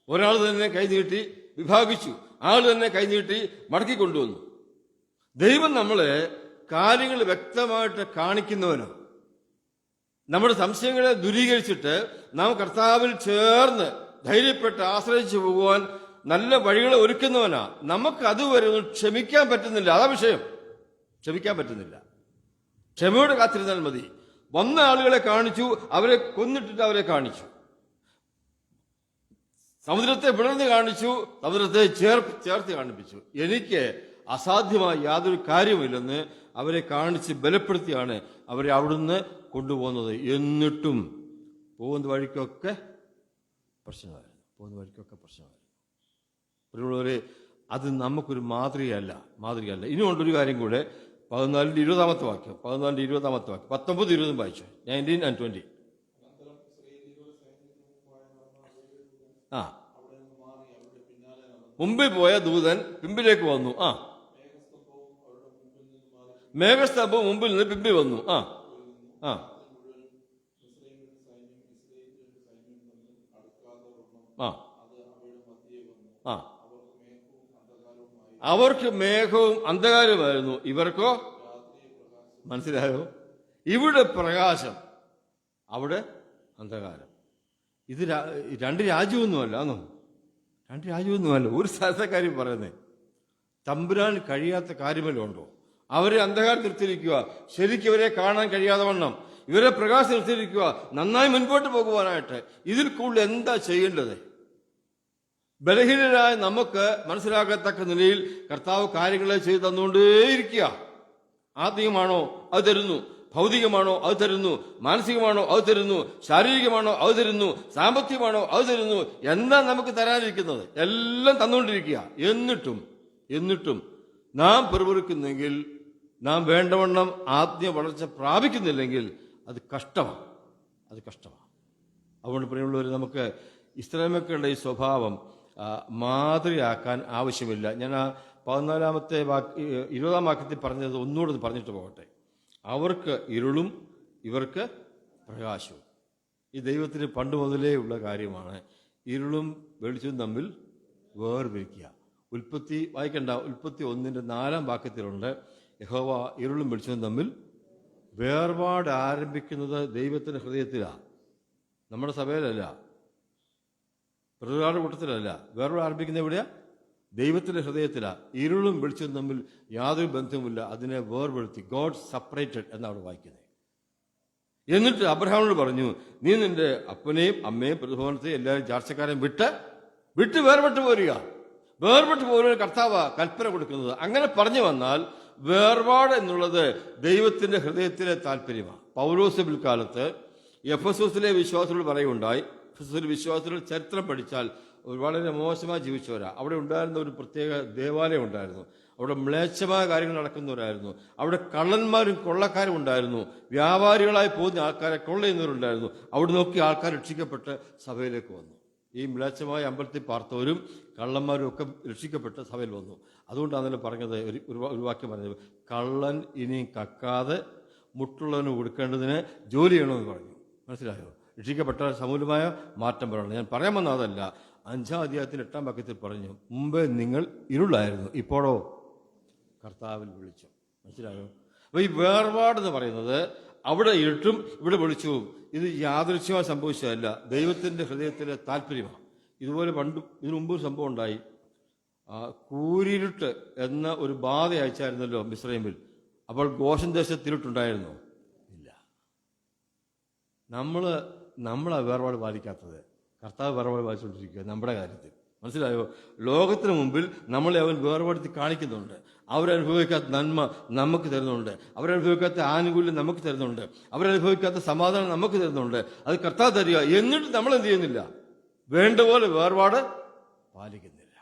ഒരാൾ തന്നെ കൈ നീട്ടി വിഭാഗിച്ചു, ആൾ തന്നെ കൈ നീട്ടി മടക്കി കൊണ്ടുവന്നു. ദൈവം നമ്മളെ കാര്യങ്ങൾ വ്യക്തമായിട്ട് കാണിക്കുന്നവനാണ്. നമ്മുടെ സംശയങ്ങളെ ദൂരീകരിച്ചിട്ട് നാം കർത്താവിൽ ചേർന്ന് ധൈര്യപ്പെട്ട് ആശ്രയിച്ചു പോകുവാൻ നല്ല വഴികളെ ഒരുക്കുന്നവനാ. നമുക്ക് അതുവരെ ഒന്നും ക്ഷമിക്കാൻ പറ്റുന്നില്ല. അതാ വിഷയം. ക്ഷമിക്കാൻ പറ്റുന്നില്ല. ക്ഷമയോടെ കാത്തിരുന്നാൽ മതി. വന്ന ആളുകളെ കാണിച്ചു, അവരെ കൊന്നിട്ടിട്ട് അവരെ കാണിച്ചു. സമുദ്രത്തെ പിളർന്ന് കാണിച്ചു, സമുദ്രത്തെ ചേർത്ത് കാണിപ്പിച്ചു. എനിക്ക് അസാധ്യമായ യാതൊരു കാര്യമില്ലെന്ന് അവരെ കാണിച്ച് ബലപ്പെടുത്തിയാണ് അവരെ അവിടുന്ന് കൊണ്ടുപോകുന്നത്. എന്നിട്ടും പോകുന്ന വഴിക്കൊക്കെ പ്രശ്നമായിരുന്നു. പ്രിയമുള്ളവരെ, അത് നമുക്കൊരു മാതൃകയല്ല. ഇനിയുണ്ടൊരു കാര്യം കൂടെ. 14-20 വാക്യം. 19-20 വായിച്ചു. 19 and 20. മുമ്പിൽ പോയ ദൂതൻ പിമ്പിലേക്ക് വന്നു. മേഘസ്തംഭം മുമ്പിൽ നിന്ന് പിമ്പിൽ വന്നു. അവർക്ക് മേഘവും അന്ധകാരമായിരുന്നു, ഇവർക്കോ മനസ്സിലായോ? ഇവിടെ പ്രകാശം, അവിടെ അന്ധകാരം. ഇത് രണ്ട് രാജ്യമൊന്നുമല്ല. ഒരു സ്ഥലത്തെ കാര്യം പറയുന്നേ. തമ്പുരാൻ കഴിയാത്ത കാര്യമല്ലോ ഉണ്ടോ? അവരെ അന്ധകാരം നിർത്തിയിരിക്കുക, ശരിക്കും ഇവരെ കാണാൻ കഴിയാതെ വണ്ണം ഇവരെ പ്രകാശം നിർത്തിയിരിക്കുക, നന്നായി മുൻപോട്ട് പോകുവാനായിട്ട്. ഇതിൽ കൂടുതൽ എന്താ ചെയ്യേണ്ടത്? ബലഹീനരായ നമുക്ക് മനസ്സിലാക്കത്തക്ക നിലയിൽ കർത്താവ് കാര്യങ്ങളെ ചെയ്തു തന്നുകൊണ്ടേയിരിക്കുക. ആത്മീയമാണോ അത് തരുന്നു, ഭൗതികമാണോ അത് തരുന്നു, മാനസികമാണോ അത് തരുന്നു, ശാരീരികമാണോ അത് തരുന്നു, സാമ്പത്തികമാണോ അത് തരുന്നു. എന്താ നമുക്ക് തരാനിരിക്കുന്നത്? എല്ലാം തന്നുകൊണ്ടിരിക്കുക. എന്നിട്ടും നാം പിറുപിറുക്കുന്നെങ്കിൽ, നാം വേണ്ടവണ്ണം ആത്മീയ വളർച്ച പ്രാപിക്കുന്നില്ലെങ്കിൽ അത് കഷ്ടമാണ്. അതുകൊണ്ട് പ്രിയമുള്ളവർ, നമുക്ക് ഇസ്രായേൽ മക്കളുടെ ഈ സ്വഭാവം മാതൃകയാക്കാൻ ആവശ്യമില്ല. ഞാൻ ആ 20-ാം വാക്യത്തിൽ പറഞ്ഞത് ഒന്നുകൂടെ പറഞ്ഞിട്ട് പോകട്ടെ. അവർക്ക് ഇരുളും ഇവർക്ക് പ്രകാശവും. ഈ ദൈവത്തിന് പണ്ട് മുതലേ ഉള്ള കാര്യമാണ്. ഇരുളും വെളിച്ചവും തമ്മിൽ വേർപിരിക്കുക. ഉൽപ്പത്തി വായിക്കണ്ട. ഉൽപ്പത്തി 1-4 വാക്യത്തിലുണ്ട്, യഹോവ ഇരുളും വെളിച്ചവും തമ്മിൽ വേർപാട് ആരംഭിക്കുന്നത് ദൈവത്തിന്റെ ഹൃദയത്തിലാണ്, നമ്മുടെ സഭയിലല്ല, പ്രതികാരുടെ കൂട്ടത്തിലല്ല. വേർപാട് ആരംഭിക്കുന്നത് എവിടെയാ? ദൈവത്തിന്റെ ഹൃദയത്തിലാണ്. ഇരുളും വെളിച്ചവും തമ്മിൽ യാതൊരു ബന്ധവുമില്ല, അതിനെ വേർപെടുത്തി. ഗോഡ് സെപ്പറേറ്റഡ് എന്നാണ് വായിക്കുന്നത്. എന്നിട്ട് അബ്രഹാമിനോട് പറഞ്ഞു, നീ നിന്റെ അപ്പനെയും അമ്മയും പ്രതിഭവനത്തെയും എല്ലാവരും ചാർച്ചക്കാരെയും വിട്ട് വേർപെട്ട് പോരുക കർത്താവ് കൽപ്പന കൊടുക്കുന്നത്. അങ്ങനെ പറഞ്ഞു വന്നാൽ വേർപാട് എന്നുള്ളത് ദൈവത്തിന്റെ ഹൃദയത്തിലെ താല്പര്യമാണ്. പൗലോസ് പിൽക്കാലത്ത് എഫെസോസിലെ വിശ്വാസികൾ പറയുണ്ടായി. എഫെസോസിലെ വിശ്വാസികൾ ചരിത്രം പഠിച്ചാൽ വളരെ മോശമായി ജീവിച്ചവരാ. അവിടെ ഉണ്ടായിരുന്ന ഒരു പ്രത്യേക ദേവാലയം ഉണ്ടായിരുന്നു. അവിടെ മ്ലേച്ഛമായ കാര്യങ്ങൾ നടക്കുന്നവരായിരുന്നു. അവിടെ കള്ളന്മാരും കൊള്ളക്കാരും ഉണ്ടായിരുന്നു. വ്യാപാരികളായി പോകുന്ന ആൾക്കാരെ കൊള്ളയുന്നവരുണ്ടായിരുന്നു. അവിടെ നോക്കി ആൾക്കാർ രക്ഷിക്കപ്പെട്ട് സഭയിലേക്ക് വന്നു. ഈ മ്ലേച്ഛമായ അമ്പലത്തിൽ പാർത്തവരും കള്ളന്മാരും ഒക്കെ രക്ഷിക്കപ്പെട്ട് സഭയിൽ വന്നു. അതുകൊണ്ടാണ് പറഞ്ഞത്, ഒരു വാക്യം പറഞ്ഞത്, കള്ളൻ ഇനിയും കക്കാതെ മുട്ടുള്ളവന് കൊടുക്കേണ്ടതിന് ജോലി ചെയ്യണമെന്ന് പറഞ്ഞു. മനസ്സിലായോ? രക്ഷിക്കപ്പെട്ട സമൂലമായ മാറ്റം പറയണം. ഞാൻ പറയാൻ വന്ന അതല്ല. 5-ാം അധ്യായത്തിൽ 8-ാം വാക്യത്തിൽ പറഞ്ഞു, മുമ്പേ നിങ്ങൾ ഇരുളായിരുന്നു, ഇപ്പോഴോ കർത്താവിൽ വിളിച്ചു. മനസ്സിലായോ? അപ്പൊ ഈ വേർപാടെന്ന് പറയുന്നത് അവിടെ ഇരുട്ടും ഇവിടെ വെളിച്ചവും ഇത് യാദൃശ്യമായി സംഭവിച്ചതല്ല, ദൈവത്തിന്റെ ഹൃദയത്തിലെ താല്പര്യമാണ്. ഇതുപോലെ ഇതിനു മുമ്പ് ഒരു സംഭവം ഉണ്ടായി. കൂരിരുട്ട് എന്ന ഒരു ബാധ അയച്ചായിരുന്നല്ലോ മിസ്രൈമിൽ. അപ്പോൾ ഗോഷൻ ദേശത്ത് ഇരുട്ടുണ്ടായിരുന്നോ? ഇല്ല. നമ്മളാ വേർപാട് ബാധിക്കാത്തത്. കർത്താവ് വേർപാട് ബാധിച്ചുകൊണ്ടിരിക്കുക നമ്മുടെ കാര്യത്തിൽ. മനസ്സിലായോ? ലോകത്തിന് മുമ്പിൽ നമ്മളെ അവൻ വേർപെടുത്തി കാണിക്കുന്നുണ്ട്. അവരനുഭവിക്കാത്ത നന്മ നമുക്ക് തരുന്നുണ്ട്. അവരനുഭവിക്കാത്ത ആനുകൂല്യം നമുക്ക് തരുന്നുണ്ട്. അവരനുഭവിക്കാത്ത സമാധാനം നമുക്ക് തരുന്നുണ്ട്. അത് കർത്താവ് തരിക. എന്നിട്ട് നമ്മൾ എന്ത് ചെയ്യുന്നില്ല? വേണ്ട പോലെ വേർപാട് പാലിക്കുന്നില്ല.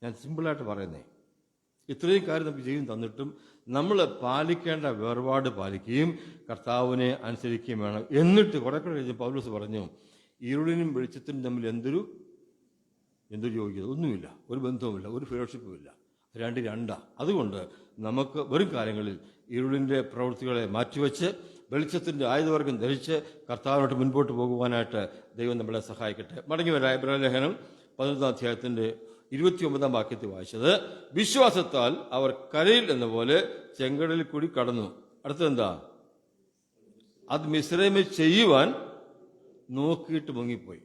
ഞാൻ സിമ്പിളായിട്ട് പറയുന്നേ, ഇത്രയും കാര്യം നമുക്ക് ജീവിതം തന്നിട്ടും നമ്മൾ പാലിക്കേണ്ട വേർപാട് പാലിക്കുകയും കർത്താവിനെ അനുസരിക്കുകയും വേണം. എന്നിട്ട് കുറെ കൂടെ കഴിഞ്ഞ് പൗലോസ് പറഞ്ഞു, ഇരുളിനും വെളിച്ചത്തിനും തമ്മിൽ എന്തൊരു യോഗ്യത? ഒന്നുമില്ല, ഒരു ബന്ധവുമില്ല, ഒരു ഫെലോഷിപ്പും ഇല്ല. രണ്ടാ. അതുകൊണ്ട് നമുക്ക് വരും കാര്യങ്ങളിൽ ഇരുളിൻ്റെ പ്രവൃത്തികളെ മാറ്റിവെച്ച് വെളിച്ചത്തിൻ്റെ ആയുധവർഗം ധരിച്ച് കർത്താവിനോട്ട് മുൻപോട്ട് പോകുവാനായിട്ട് ദൈവം നമ്മളെ സഹായിക്കട്ടെ. മടങ്ങി വരാം. എബ്രായ ലേഖനം 11 അധ്യായത്തിൻ്റെ 29 വാക്യത്തിൽ വായിച്ചത്, വിശ്വാസത്താൽ അവർ കരയിൽ എന്ന പോലെ ചെങ്കടലിൽ കൂടി കടന്നു. അടുത്തെന്താ? അത് മിസ്രൈമിൽ ചെയ്യുവാൻ നോക്കിയിട്ട് മുങ്ങിപ്പോയി.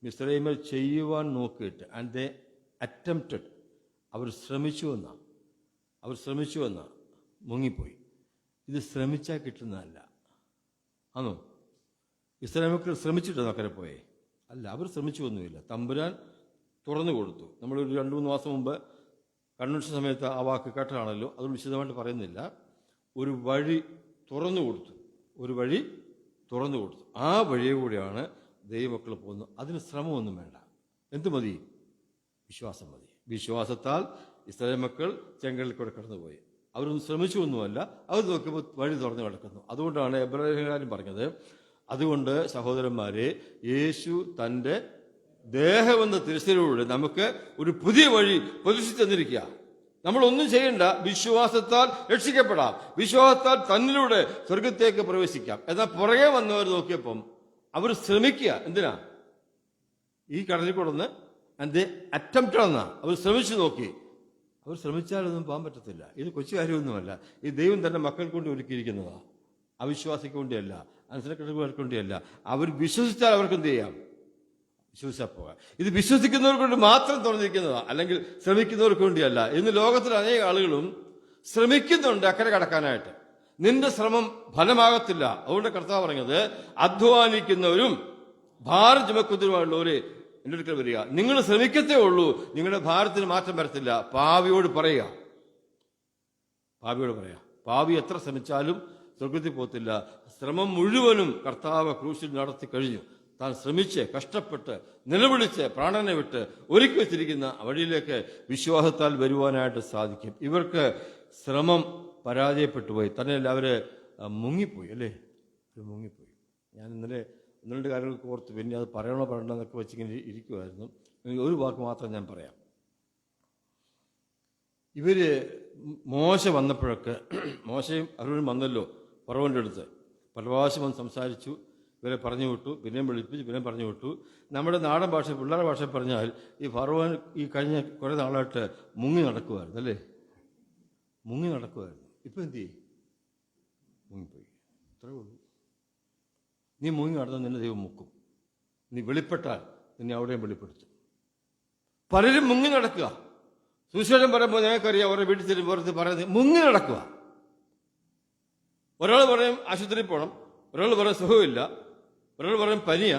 മിസ്രൈമിൽ ചെയ്യുവാൻ നോക്കിയിട്ട്, ആൻഡ് ദേ അറ്റംപ്റ്റഡ്, അവർ ശ്രമിച്ചു എന്നാ മുങ്ങിപ്പോയി. ഇത് ശ്രമിച്ചാൽ കിട്ടുന്നതല്ല. ആണോ? ഇസ്രായേൽ ശ്രമിച്ചിട്ട് നോക്കരെ പോയേ? അല്ല, അവർ ശ്രമിച്ചൊന്നുമില്ല. തമ്പുരാൻ തുറന്നു കൊടുത്തു. നമ്മളൊരു 2-3 മാസം മുമ്പ് കൺവെൻഷൻ സമയത്ത് ആ വാക്ക് കേട്ടതാണല്ലോ, അതുകൊണ്ട് വിശദമായിട്ട് പറയുന്നില്ല. ഒരു വഴി തുറന്നു കൊടുത്തു. ആ വഴിയെ കൂടെയാണ് ദൈവമക്കൾ പോകുന്നത്. അതിന് ശ്രമമൊന്നും വേണ്ട. എന്തു മതി? വിശ്വാസം മതി. വിശ്വാസത്താൽ ഇസ്രായേൽ മക്കൾ ചെങ്കടലിൽ കൂടെ കടന്നുപോയി. അവരൊന്നും ശ്രമിച്ചൊന്നുമല്ല, അവർ നോക്കുമ്പോൾ വഴി തുറന്നു കിടക്കുന്നു. അതുകൊണ്ടാണ് എബ്രായക്കാരൻ പറഞ്ഞത്, അതുകൊണ്ട് സഹോദരന്മാരെ, യേശു തൻ്റെ ദേഹമെന്ന തിരുസരിലൂടെ നമുക്ക് ഒരു പുതിയ വഴി പ്രദർശിച്ചു തന്നിരിക്കുക. നമ്മളൊന്നും ചെയ്യണ്ട, വിശ്വാസത്താൽ രക്ഷിക്കപ്പെടാം, വിശ്വാസത്താൽ തന്നിലൂടെ സ്വർഗത്തേക്ക് പ്രവേശിക്കാം. എന്നാൽ പുറകെ വന്നവർ നോക്കിയപ്പം അവർ ശ്രമിക്കുക. എന്തിനാ? ഈ കടലിൽ കൊടന്ന് അത് അറ്റംപ്റ്റ് എന്നാ അവർ ശ്രമിച്ചു നോക്കി. അവർ ശ്രമിച്ചാലൊന്നും പോകാൻ പറ്റത്തില്ല. ഇത് കൊച്ചു കാര്യമൊന്നുമല്ല. ഈ ദൈവം തന്നെ മക്കൾക്ക് കൊണ്ട് ഒരുക്കിയിരിക്കുന്നതാണ്. അവിശ്വാസിക്ക് വേണ്ടിയല്ല, അനുസരണക്കാർക്ക് വേണ്ടിയല്ല. അവർ വിശ്വസിച്ചാൽ അവർക്ക് എന്ത് ചെയ്യാം? വിശ്വസിച്ചാൽ പോകാം. ഇത് വിശ്വസിക്കുന്നവർക്ക് കൊണ്ട് മാത്രം തുറന്നിരിക്കുന്നതാണ്, അല്ലെങ്കിൽ ശ്രമിക്കുന്നവർക്ക് വേണ്ടിയല്ല. ഇന്ന് ലോകത്തിൽ അനേക ആളുകളും ശ്രമിക്കുന്നുണ്ട് അക്കരെ കടക്കാനായിട്ട്. നിന്റെ ശ്രമം ഫലമാകത്തില്ല. അതുകൊണ്ട് കർത്താവ് പറഞ്ഞത്, അധ്വാനിക്കുന്നവരും ഭാരം ചുമക്കുന്നവരുമായുള്ളവര് എൻ്റെ അടുക്കൽ വരിക. നിങ്ങൾ ശ്രമിക്കത്തേ ഉള്ളൂ, നിങ്ങളുടെ ഭാരത്തിന് മാറ്റം വരത്തില്ല. പാവിയോട് പറയുക. പാവി എത്ര ശ്രമിച്ചാലും സ്വർഗത്തിൽ പോകത്തില്ല. ശ്രമം മുഴുവനും കർത്താവ് ക്രൂശിൽ നടത്തി കഴിഞ്ഞു. താൻ ശ്രമിച്ച് കഷ്ടപ്പെട്ട് നിലവിളിച്ച് പ്രാണനെ വിട്ട് ഒരുക്കി വെച്ചിരിക്കുന്ന വഴിയിലേക്ക് വിശ്വാസത്താൽ വരുവാനായിട്ട് സാധിക്കും. ഇവർക്ക് ശ്രമം പരാജയപ്പെട്ടു പോയി. തന്നെ അവര് മുങ്ങിപ്പോയി. അല്ലേ? മുങ്ങിപ്പോയി. ഞാൻ ഇന്നലെ 1-2 കാര്യങ്ങൾക്ക് ഓർത്ത് പിന്നെ അത് പറയണോ പറയണമെന്നൊക്കെ വെച്ചിങ്ങനെ ഇരിക്കുമായിരുന്നു. ഒരു വാക്ക് മാത്രം ഞാൻ പറയാം. ഇവര് മോശ വന്നപ്പോഴൊക്കെ, മോശയും അവരും വന്നല്ലോ ഫറവോന്റെ അടുത്ത്. പല പ്രാവശ്യം വന്ന് സംസാരിച്ചു, ഇവരെ പറഞ്ഞു വിട്ടു, പിന്നെയും വിളിപ്പിച്ചു, പിന്നെയും പറഞ്ഞു വിട്ടു. നമ്മുടെ നാടൻ ഭാഷ, പിള്ളേരുടെ ഭാഷ പറഞ്ഞാൽ ഈ ഫറവോൻ ഈ കഴിഞ്ഞ കുറേ നാളായിട്ട് മുങ്ങി നടക്കുമായിരുന്നു. അല്ലേ? മുങ്ങി നടക്കുമായിരുന്നു. ഇപ്പം എന്ത് ചെയ്യും? മുങ്ങിപ്പോയി. ഇത്രേ ഉള്ളൂ. നീ മുങ്ങി നടന്നാൽ നിന്നെ ദൈവം മുക്കും. നീ വെളിപ്പെട്ടാൽ നിന്നെ അവിടെയും വെളിപ്പെടുത്തും. പലരും മുങ്ങി നടക്കുക. സുവിശേഷം പറയുമ്പോൾ ഞങ്ങൾക്കറിയാം, ഓരോ വീട്ടിൽ ചെല്ലുമ്പോൾ പറയുന്നത് മുങ്ങി നടക്കുക. ഒരാൾ പറയും ആശുപത്രിയിൽ പോകണം, ഒരാൾ പറയും സുഖമില്ല, ഒരാൾ പറയും പനിയ.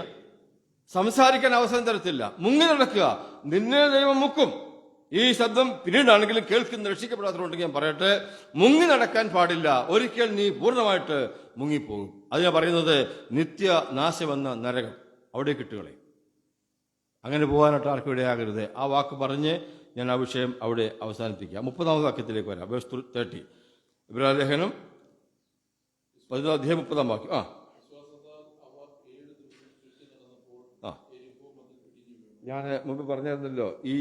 സംസാരിക്കാൻ അവസരം തരത്തില്ല. മുങ്ങി നടക്കുക. നിന്നെ ദൈവം മുക്കും. ഈ ശബ്ദം പിന്നീടാണെങ്കിലും കേൾക്കുന്ന രക്ഷിക്കപ്പെടാത്തതുകൊണ്ടെങ്കിൽ ഞാൻ പറയട്ടെ, മുങ്ങി നടക്കാൻ പാടില്ല. ഒരിക്കൽ നീ പൂർണ്ണമായിട്ട് മുങ്ങിപ്പോകും. അത് ഞാൻ പറയുന്നത് നിത്യനാശമെന്ന നരകം അവിടെ കിട്ടുകളെ. അങ്ങനെ പോകാനായിട്ട് ആർക്കും ഇടയാകരുത്. ആ വാക്ക് പറഞ്ഞ് ഞാൻ ആ വിഷയം അവിടെ അവസാനിപ്പിക്കാം. 30-ാമത് വാക്യത്തിലേക്ക് വരാം. വേഴ്സ് 30. ഇബ്രായ ലേഖനം 11 അധ്യായം 30-ാം വാക്യം. ഞാൻ മുമ്പ് പറഞ്ഞിരുന്നല്ലോ, ഈ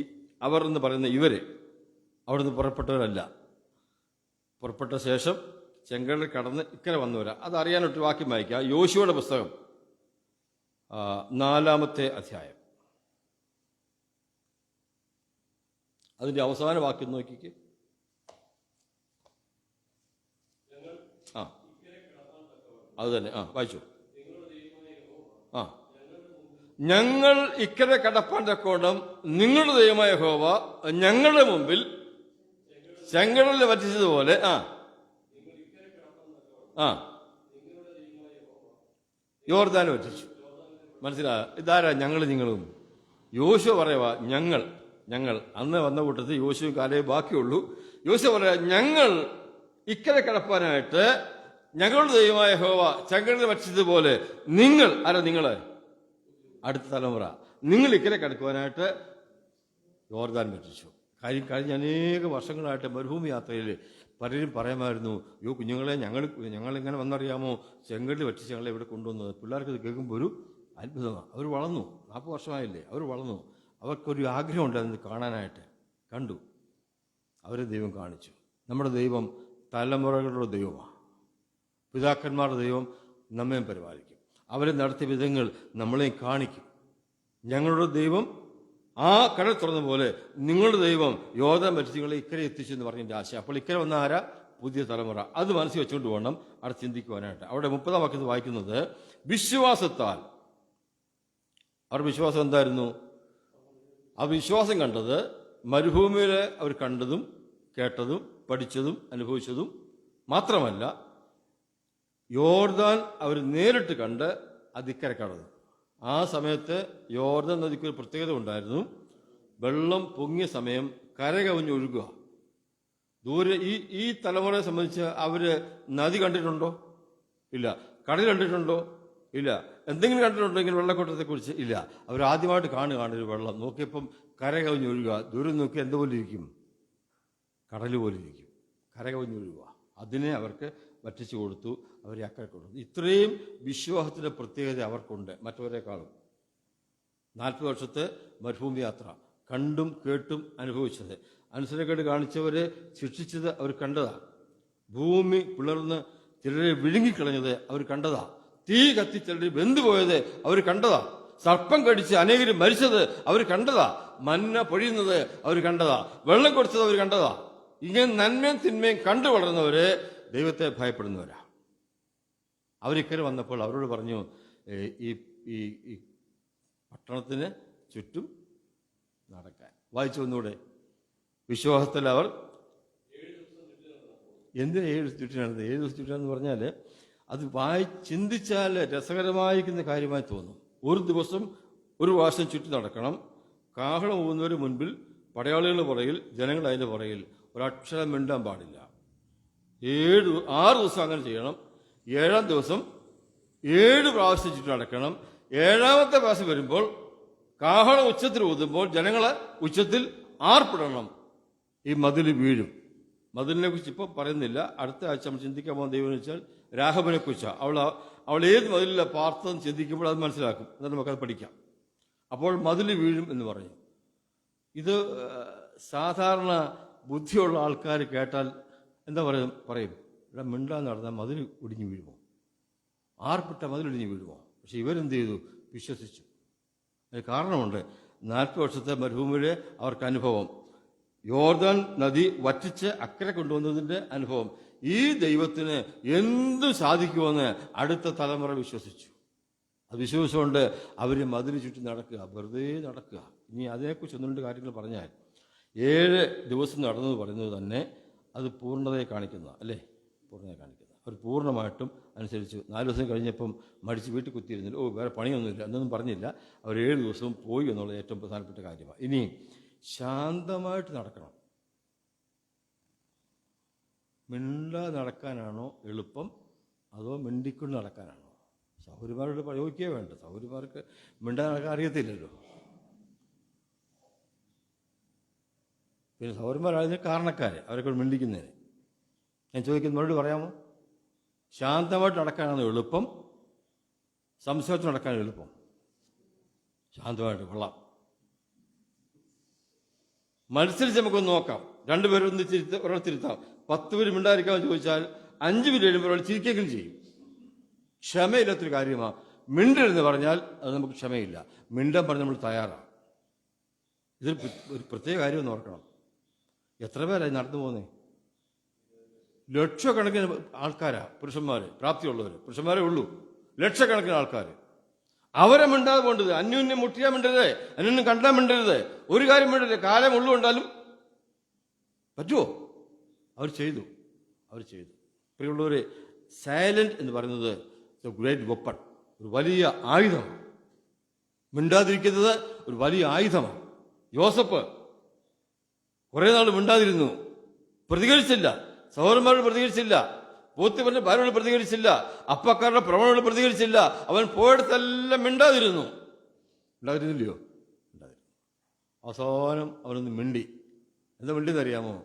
അവർ എന്ന് പറയുന്ന ഇവര് അവിടുന്ന് പുറപ്പെട്ടവരല്ല. പുറപ്പെട്ട ശേഷം ചെങ്കടലിൽ കടന്ന് ഇക്കരെ വന്നവരാ. അതറിയാനൊരു വാക്യം വായിക്കാം. യോശുവയുടെ പുസ്തകം 4-ാമത്തെ അധ്യായം, അതിന്റെ അവസാന വാക്യം നോക്കിക്ക്. അത് തന്നെ. വായിച്ചു. ഞങ്ങൾ ഇക്കരെ കടപ്പാൻ തക്കോണം നിങ്ങളുടെ ദൈവമായ യഹോവ ഞങ്ങളുടെ മുമ്പിൽ ചെങ്കടലിൽ വറ്റിച്ചതുപോലെ യോർദാൻ വറ്റിച്ചു. മനസ്സിലായ? ഇതാരാ നിങ്ങളും? യോശുവ പറയുക ഞങ്ങൾ അന്ന് വന്ന കൂട്ടത്തിൽ യോശുവും കാലേ ബാക്കിയുള്ളൂ. യോശുവ പറയാ, ഞങ്ങൾ ഇക്കരെ കടപ്പാനായിട്ട് ഞങ്ങളുടെ ദൈവമായ യഹോവ ചെങ്കടലിൽ വറ്റിച്ചതുപോലെ നിങ്ങൾ നിങ്ങള് അടുത്ത തലമുറ നിങ്ങൾ ഇക്കരെ കടക്കുവാനായിട്ട് യോർദാൻ വറ്റിച്ചു. കഴിഞ്ഞ അനേക വർഷങ്ങളായിട്ട് മരുഭൂമി യാത്രയിൽ പലരും പറയാമായിരുന്നു, യോ കുഞ്ഞുങ്ങളെ ഞങ്ങളിങ്ങനെ വന്നറിയാമോ ചെങ്കല്ല് വറ്റിച്ച് ഞങ്ങളെ ഇവിടെ കൊണ്ടുവന്നത്. പിള്ളേർക്ക് ഇത് കേൾക്കുമ്പോൾ ഒരു അത്ഭുതമാണ്. അവർ വളർന്നു, 40 വർഷമായില്ലേ, അവർ വളർന്നു. അവർക്കൊരു ആഗ്രഹം ഉണ്ടായിരുന്നു കാണാനായിട്ട്. കണ്ടു, അവരെ ദൈവം കാണിച്ചു. നമ്മുടെ ദൈവം തലമുറകളുടെ ദൈവമാണ്. പിതാക്കന്മാരുടെ ദൈവം നമ്മെ പരിപാലിക്കും. അവരെ നടത്തിയ വിധങ്ങൾ നമ്മളെയും കാണിക്കും. ഞങ്ങളുടെ ദൈവം ആ കടൽ തുറന്ന പോലെ നിങ്ങളുടെ ദൈവം യോർദാൻ വറ്റിച്ച് നിങ്ങളെ ഇക്കരെ എത്തിച്ചു എന്ന് പറഞ്ഞതിൻ്റെ ആശ. അപ്പോൾ ഇക്കരെ വന്ന ആരാ? പുതിയ തലമുറ. അത് മനസ്സിൽ വെച്ചുകൊണ്ട് വേണം അവിടെ ചിന്തിക്കുവാനായിട്ട്. അവിടെ 30-ാം വാക്യത്തിൽ വായിക്കുന്നത്, വിശ്വാസത്താൽ. അവരുടെ വിശ്വാസം എന്തായിരുന്നു? ആ വിശ്വാസം കണ്ടത് മരുഭൂമിയിൽ അവർ കണ്ടതും കേട്ടതും പഠിച്ചതും അനുഭവിച്ചതും മാത്രമല്ല, യോർദാൻ അവർ നേരിട്ട് കണ്ട് അതിക്കരെ കടന്നു. ആ സമയത്ത് യോർദാൻ നദിക്കൊരു പ്രത്യേകത ഉണ്ടായിരുന്നു. വെള്ളം പൊങ്ങിയ സമയം കരകവിഞ്ഞ് ഒഴുകുക. ദൂരെ ഈ തലമുറയെ സംബന്ധിച്ച് അവര് നദി കണ്ടിട്ടുണ്ടോ? ഇല്ല. കടൽ കണ്ടിട്ടുണ്ടോ? ഇല്ല. എന്തെങ്കിലും കണ്ടിട്ടുണ്ടോ ഇങ്ങനെ വെള്ളക്കൊട്ടത്തെക്കുറിച്ച്? ഇല്ല. അവരാദ്യമായിട്ട് കാണുകയാണ് ഒരു വെള്ളം. നോക്കിയപ്പം കരകവിഞ്ഞ് ഒഴുകുക. ദൂരം നോക്കി എന്തുപോലെ ഇരിക്കും? കടൽ പോലെ ഇരിക്കും. കരകവിഞ്ഞ് ഒഴുകുക. അതിനെ അവർക്ക് വറ്റിച്ചു കൊടുത്തു. അവരെ അക്കരെ കൊടുത്തു. ഇത്രയും വിശ്വാസത്തിന്റെ പ്രത്യേകത അവർക്കുണ്ട് മറ്റവരെക്കാളും. 40 വർഷത്തെ മരുഭൂമി യാത്ര കണ്ടും കേട്ടും അനുഭവിച്ചത്. അനുസരണക്കേട് കാണിച്ചവരെ ശിക്ഷിച്ചത് അവർ കണ്ടതാ. ഭൂമി പിളർന്ന് ചിലരെ വിഴുങ്ങിക്കളഞ്ഞത് അവർ കണ്ടതാ. തീ കത്തി ചിലരെ വെന്തുപോയത് അവർ കണ്ടതാ. സർപ്പം കടിച്ച് അനേകരും മരിച്ചത് അവർ കണ്ടതാ. മന്ന പൊഴിയുന്നത് അവർ കണ്ടതാ. വെള്ളം കൊടുത്തത് അവർ കണ്ടതാ. ഇങ്ങനെ നന്മയും തിന്മയും കണ്ടു വളർന്നവര് ദൈവത്തെ ഭയപ്പെടുന്നവരാ. അവരിക്കരെ വന്നപ്പോൾ അവരോട് പറഞ്ഞു, ഈ പട്ടണത്തിന് ചുറ്റും നടക്കാൻ. വായിച്ചു ഒന്നുകൂടെ. വിശ്വാസത്തിൽ അവർ എന്തിനാ 7 ചുറ്റും നടന്നത്? 7 ദിവസം ചുറ്റാന്ന് പറഞ്ഞാൽ അത് ചിന്തിച്ചാൽ രസകരമായിരിക്കുന്ന കാര്യമായി തോന്നും. ഒരു ദിവസം ഒരു പ്രാവശ്യം ചുറ്റി നടക്കണം. കാഹളം പോകുന്നവർ മുൻപിൽ, പടയാളികളുടെ പുറകിൽ, ജനങ്ങൾ അതിൻ്റെ പുറകിൽ. ഒരക്ഷരം മിണ്ടാൻ പാടില്ല. 6 ദിവസം അങ്ങനെ ചെയ്യണം. 7-ാം ദിവസം 7 പ്രാവശ്യം ചുറ്റി നടക്കണം. 7-ാമത്തെ പ്രാവശ്യം വരുമ്പോൾ കാഹളം ഉച്ചത്തിൽ ഊതുമ്പോൾ ജനങ്ങളെ ഉച്ചത്തിൽ ആർപ്പിടണം. ഈ മതിൽ വീഴും. മതിലിനെ കുറിച്ച് ഇപ്പോൾ പറയുന്നില്ല. അടുത്ത ആഴ്ച നമ്മൾ ചിന്തിക്കാൻ പോകുന്ന ദൈവം എന്ന് വെച്ചാൽ രാഹബനെ കുറിച്ചാണ്. അവൾ ഏത് മതിലിലെ പാർത്തെന്ന് ചിന്തിക്കുമ്പോൾ അത് മനസ്സിലാക്കും. എന്നിട്ട് നമുക്കത് പഠിക്കാം. അപ്പോൾ മതിൽ വീഴും എന്ന് പറഞ്ഞു. ഇത് സാധാരണ ബുദ്ധിയുള്ള ആൾക്കാർ കേട്ടാൽ എന്താ പറയും, ഇവിടെ മിണ്ടാൻ നടന്നാൽ മതിൽ ഇടിഞ്ഞു വീഴുമോ? ആർപ്പിട്ട മതിൽ ഇടിഞ്ഞു വീഴുമോ? പക്ഷെ ഇവരെന്ത് ചെയ്തു? വിശ്വസിച്ചു. അതിന് കാരണമുണ്ട്. 40 വർഷത്തെ മരുഭൂമിയിലെ അവർക്ക് അനുഭവം, യോർദാൻ നദി വറ്റിച്ച് അക്കരെ കൊണ്ടുവന്നതിന്റെ അനുഭവം. ഈ ദൈവത്തിന് എന്തും സാധിക്കുമെന്ന് അടുത്ത തലമുറ വിശ്വസിച്ചു. അത് വിശ്വസിച്ചുകൊണ്ട് അവർ മതിന് ചുറ്റി നടക്കുക, വെറുതെ നടക്കുക. ഇനി അതിനെക്കുറിച്ച് 1-2 കാര്യങ്ങൾ പറഞ്ഞാൽ, 7 ദിവസം നടന്നത് പറയുന്നത് തന്നെ അത് പൂർണ്ണതയെ കാണിക്കുന്ന, അല്ലേ? പൂർണ്ണതയെ കാണിക്കുന്ന. അവർ പൂർണ്ണമായിട്ടും അനുസരിച്ചു. 4 ദിവസം കഴിഞ്ഞപ്പം മടിച്ച് വീട്ടിൽ കുത്തിയിരുന്നില്ല. വേറെ പണിയൊന്നുമില്ല എന്നൊന്നും പറഞ്ഞില്ല. അവർ 7 ദിവസവും പോയി എന്നുള്ളത് ഏറ്റവും പ്രധാനപ്പെട്ട കാര്യമാണ്. ഇനി ശാന്തമായിട്ട് നടക്കണം. മിണ്ടാതെ നടക്കാനാണോ എളുപ്പം, അതോ മിണ്ടിക്കൊണ്ട് നടക്കാനാണോ? സൗകര്യമാരോട് പ്രയോഗിക്കുകയേ വേണ്ട. സൗകര്യമാർക്ക് മിണ്ടാതെ നടക്കാൻ അറിയത്തില്ലല്ലോ. പിന്നെ സൗകര്യമാരായതിന് കാരണക്കാര് അവരെ മിണ്ടിക്കുന്നതിന്. ഞാൻ ചോദിക്കുന്നവരോട് പറയാമോ? ശാന്തമായിട്ട് നടക്കാനാണ് എളുപ്പം, സംശയത്തിൽ നടക്കാൻ എളുപ്പം? ശാന്തമായിട്ട് കൊള്ളാം. മത്സരിച്ച് നമുക്കൊന്ന് നോക്കാം. 2 പേരും ഒരാൾ തിരുത്താം. 10 പേര് മിണ്ടാതിരിക്കാമെന്ന് ചോദിച്ചാൽ 5 മിനിറ്റ് കഴിയുമ്പോൾ ഒരാൾ ചിരിക്കെങ്കിലും ചെയ്യും. ക്ഷമയില്ലാത്തൊരു കാര്യമാണ്. മിണ്ടരുന്ന് പറഞ്ഞാൽ അത് നമുക്ക് ക്ഷമയില്ല. മിണ്ടാൻ പറഞ്ഞ് നമ്മൾ തയ്യാറാണ്. ഇതൊരു ഒരു പ്രത്യേക കാര്യമെന്ന് ഓർക്കണം. എത്ര പേരായി നടന്നു പോകുന്നേ? ലക്ഷക്കണക്കിന് ആൾക്കാരാ പുരുഷന്മാർ, പ്രാപ്തിയുള്ളവർ. പുരുഷന്മാരേ ഉള്ളൂ. ലക്ഷക്കണക്കിന് ആൾക്കാർ. അവരെ മിണ്ടാതെ പോണ്ടത്. അന്യോന്യം മുട്ടിയാൽ മിണ്ടരുത്, അന്യോന്യം കണ്ടാൽ മിണ്ടരുത്, ഒരു കാര്യം മിണ്ടരുത്. കാലം ഉള്ളുകൊണ്ടാലും പറ്റുമോ? അവർ ചെയ്തു. പ്രിയമുള്ളവരെ, സൈലന്റ് എന്ന് പറയുന്നത് ഗ്രേറ്റ് വെപ്പൺ, ഒരു വലിയ ആയുധമാണ്. മിണ്ടാതിരിക്കുന്നത് ഒരു വലിയ ആയുധമാണ്. യോസഫ് കുറെ നാൾ മിണ്ടാതിരുന്നു, പ്രതികരിച്ചില്ല. സഹോദരന്മാരോട് പ്രതികരിച്ചില്ല, പോത്തിഫറിന്റെ ഭാര്യയോട് പ്രതികരിച്ചില്ല, അപ്പക്കാരുടെ പ്രവണോട് പ്രതികരിച്ചില്ല. അവൻ പോയിടത്തെല്ലാം മിണ്ടാതിരുന്നു. മിണ്ടാതിരുന്നില്ലയോ? മിണ്ടാതിരുന്നു. അവസാനം അവനൊന്ന് മിണ്ടി. എന്താ വേണ്ടിയെന്നറിയാമോ?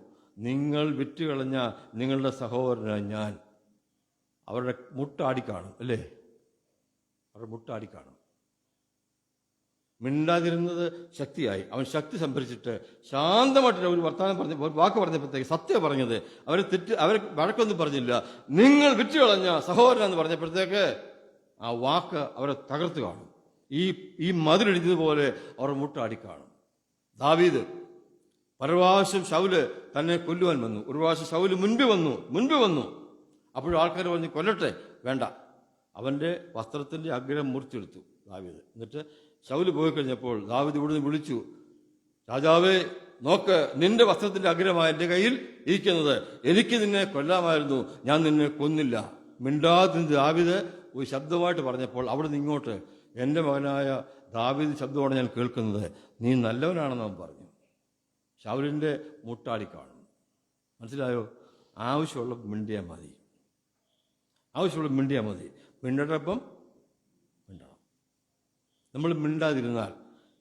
നിങ്ങൾ വിറ്റുകളഞ്ഞ നിങ്ങളുടെ സഹോദരനാണ് ഞാൻ. അവരുടെ മുട്ടാടിക്കാണും, അല്ലേ? അവരുടെ മുട്ടാടിക്കാണും. മിണ്ടാതിരുന്നത് ശക്തിയായി. അവൻ ശക്തി സംഭരിച്ചിട്ട് ശാന്തമായിട്ട് ഒരു വർത്തമാനം പറഞ്ഞ ഒരു വാക്ക് പറഞ്ഞപ്പോഴത്തേക്ക് സത്യം പറഞ്ഞത്. അവരെ വഴക്കൊന്നും പറഞ്ഞില്ല. നിങ്ങൾ വിറ്റുകളഞ്ഞ സഹോദരൻ പറഞ്ഞപ്പോഴത്തേക്ക് ആ വാക്ക് അവരെ തകർത്ത് കാണും. ഈ മതിലിടിഞ്ഞതുപോലെ അവർ മുട്ടാടിക്കാണും. ദാവീദ് പരവാശം ശൗല് തന്നെ കൊല്ലുവാൻ വന്നു. ഒരു പ്രാവശ്യം ശൗല് മുൻപ് വന്നു. അപ്പോഴും ആൾക്കാർ പറഞ്ഞ് കൊല്ലട്ടെ, വേണ്ട. അവന്റെ വസ്ത്രത്തിന്റെ അഗ്രം മുറിച്ചെടുത്തു ദാവീദ്. എന്നിട്ട് ശൗല് പോയി കഴിഞ്ഞപ്പോൾ ദാവീദ് ഇവിടുന്ന് വിളിച്ചു, രാജാവേ, നോക്ക്, നിന്റെ വസ്ത്രത്തിന്റെ അഗ്രമായ എന്റെ കയ്യിൽ ഇരിക്കുന്നത്. എനിക്ക് നിന്നെ കൊല്ലാമായിരുന്നു, ഞാൻ നിന്നെ കൊന്നില്ല. മിണ്ടാതിരുന്ന് ദാവീദ് ഒരു ശബ്ദമായിട്ട് പറഞ്ഞപ്പോൾ അവിടെ നിന്ന് ഇങ്ങോട്ട്, എൻ്റെ മകനായ ദാവീദ് ശബ്ദമാണ് ഞാൻ കേൾക്കുന്നത്, നീ നല്ലവനാണെന്ന് അവൻ പറഞ്ഞു. ശൗലിന്റെ മുട്ടാടി കാണും. മനസ്സിലായോ? ആവശ്യമുള്ള മിണ്ടിയാൽ മതി. മിണ്ടട്ടപ്പം മിണ്ടണം. നമ്മൾ മിണ്ടാതിരുന്നാൽ,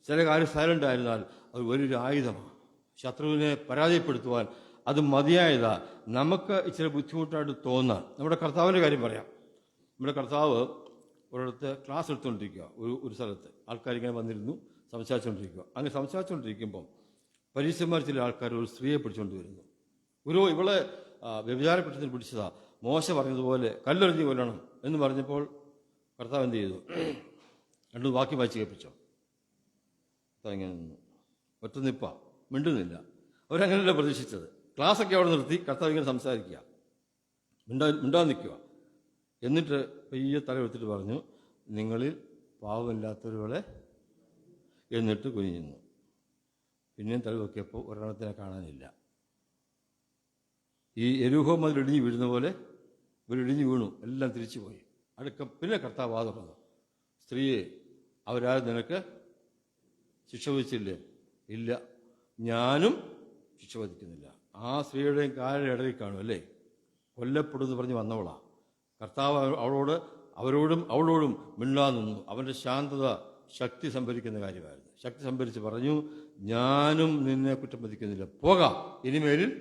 ചില കാര്യം സൈലന്റ് ആയിരുന്നാൽ അത് വലിയൊരു ആയുധമാണ്. ശത്രുവിനെ പരാജയപ്പെടുത്തുവാൻ അത് മതിയായതാ. നമുക്ക് ഇച്ചിരി ബുദ്ധിമുട്ടായിട്ട് തോന്നാൻ. നമ്മുടെ കർത്താവിൻ്റെ കാര്യം പറയാം. നമ്മുടെ കർത്താവ് ഒരിടത്ത് ക്ലാസ് എടുത്തുകൊണ്ടിരിക്കുക. ഒരു സ്ഥലത്ത് ആൾക്കാരിങ്ങനെ വന്നിരുന്നു, സംസാരിച്ചുകൊണ്ടിരിക്കുക. അങ്ങനെ സംസാരിച്ചുകൊണ്ടിരിക്കുമ്പം പരീക്ഷന്മാർ ചില ആൾക്കാർ ഒരു സ്ത്രീയെ പിടിച്ചുകൊണ്ട് വരുന്നു. ഇവളെ വ്യഭിചാരപ്പെട്ടതിന് പിടിച്ചതാ, മോശ പറഞ്ഞതുപോലെ കല്ലെറിഞ്ഞ് കൊല്ലണം എന്ന് പറഞ്ഞപ്പോൾ കർത്താവ് എന്ത് ചെയ്തു? രണ്ടു വാക്യം വായിച്ച് കേൾപ്പിച്ചോ. കർത്താവ് ഇങ്ങനെ നിന്നു, ഒറ്റ നിപ്പ, മിണ്ടുന്നില്ല. അവരങ്ങനെയല്ല പ്രതീക്ഷിച്ചത്. ക്ലാസ്സൊക്കെ അവിടെ നിർത്തി കർത്താവ് ഇങ്ങനെ സംസാരിക്കുക, മിണ്ടാൻ നിൽക്കുക. എന്നിട്ട് പയ്യെ തല എടുത്തിട്ട് പറഞ്ഞു, നിങ്ങളിൽ പാവമില്ലാത്തവരുകളെ, എന്നിട്ട് കുനിഞ്ഞു. പിന്നെയും തല നോക്കിയപ്പോൾ ഒരെണ്ണത്തിനെ കാണാനില്ല. ഈ എരുഹോ മതിൽ ഇടിഞ്ഞു വീഴുന്ന പോലെ ഇവരിടിഞ്ഞു വീണു, എല്ലാം തിരിച്ചു പോയി. പിന്നെ കർത്താവ് വാ തുറന്നു, സ്ത്രീയെ, അവരാരും നിനക്ക് ശിക്ഷ വിധിച്ചില്ലേ? ഇല്ല, ഞാനും ശിക്ഷ വിധിക്കുന്നില്ല. ആ സ്ത്രീയുടെയും കാലിൽ ഇടയിൽ കാണും, അല്ലേ? കൊല്ലപ്പെടുമെന്ന് പറഞ്ഞ് വന്നവളാ. കർത്താവ് അവളോടും മിണ്ടാ നിന്നു. അവൻ്റെ ശാന്തത ശക്തി സംഭരിക്കുന്ന കാര്യമായിരുന്നു. ശക്തി സംഭരിച്ച് പറഞ്ഞു, ഞാനും നിന്നെ കുറ്റം വിധിക്കുന്നില്ല, പോകാം. ഇനിമേലിൽ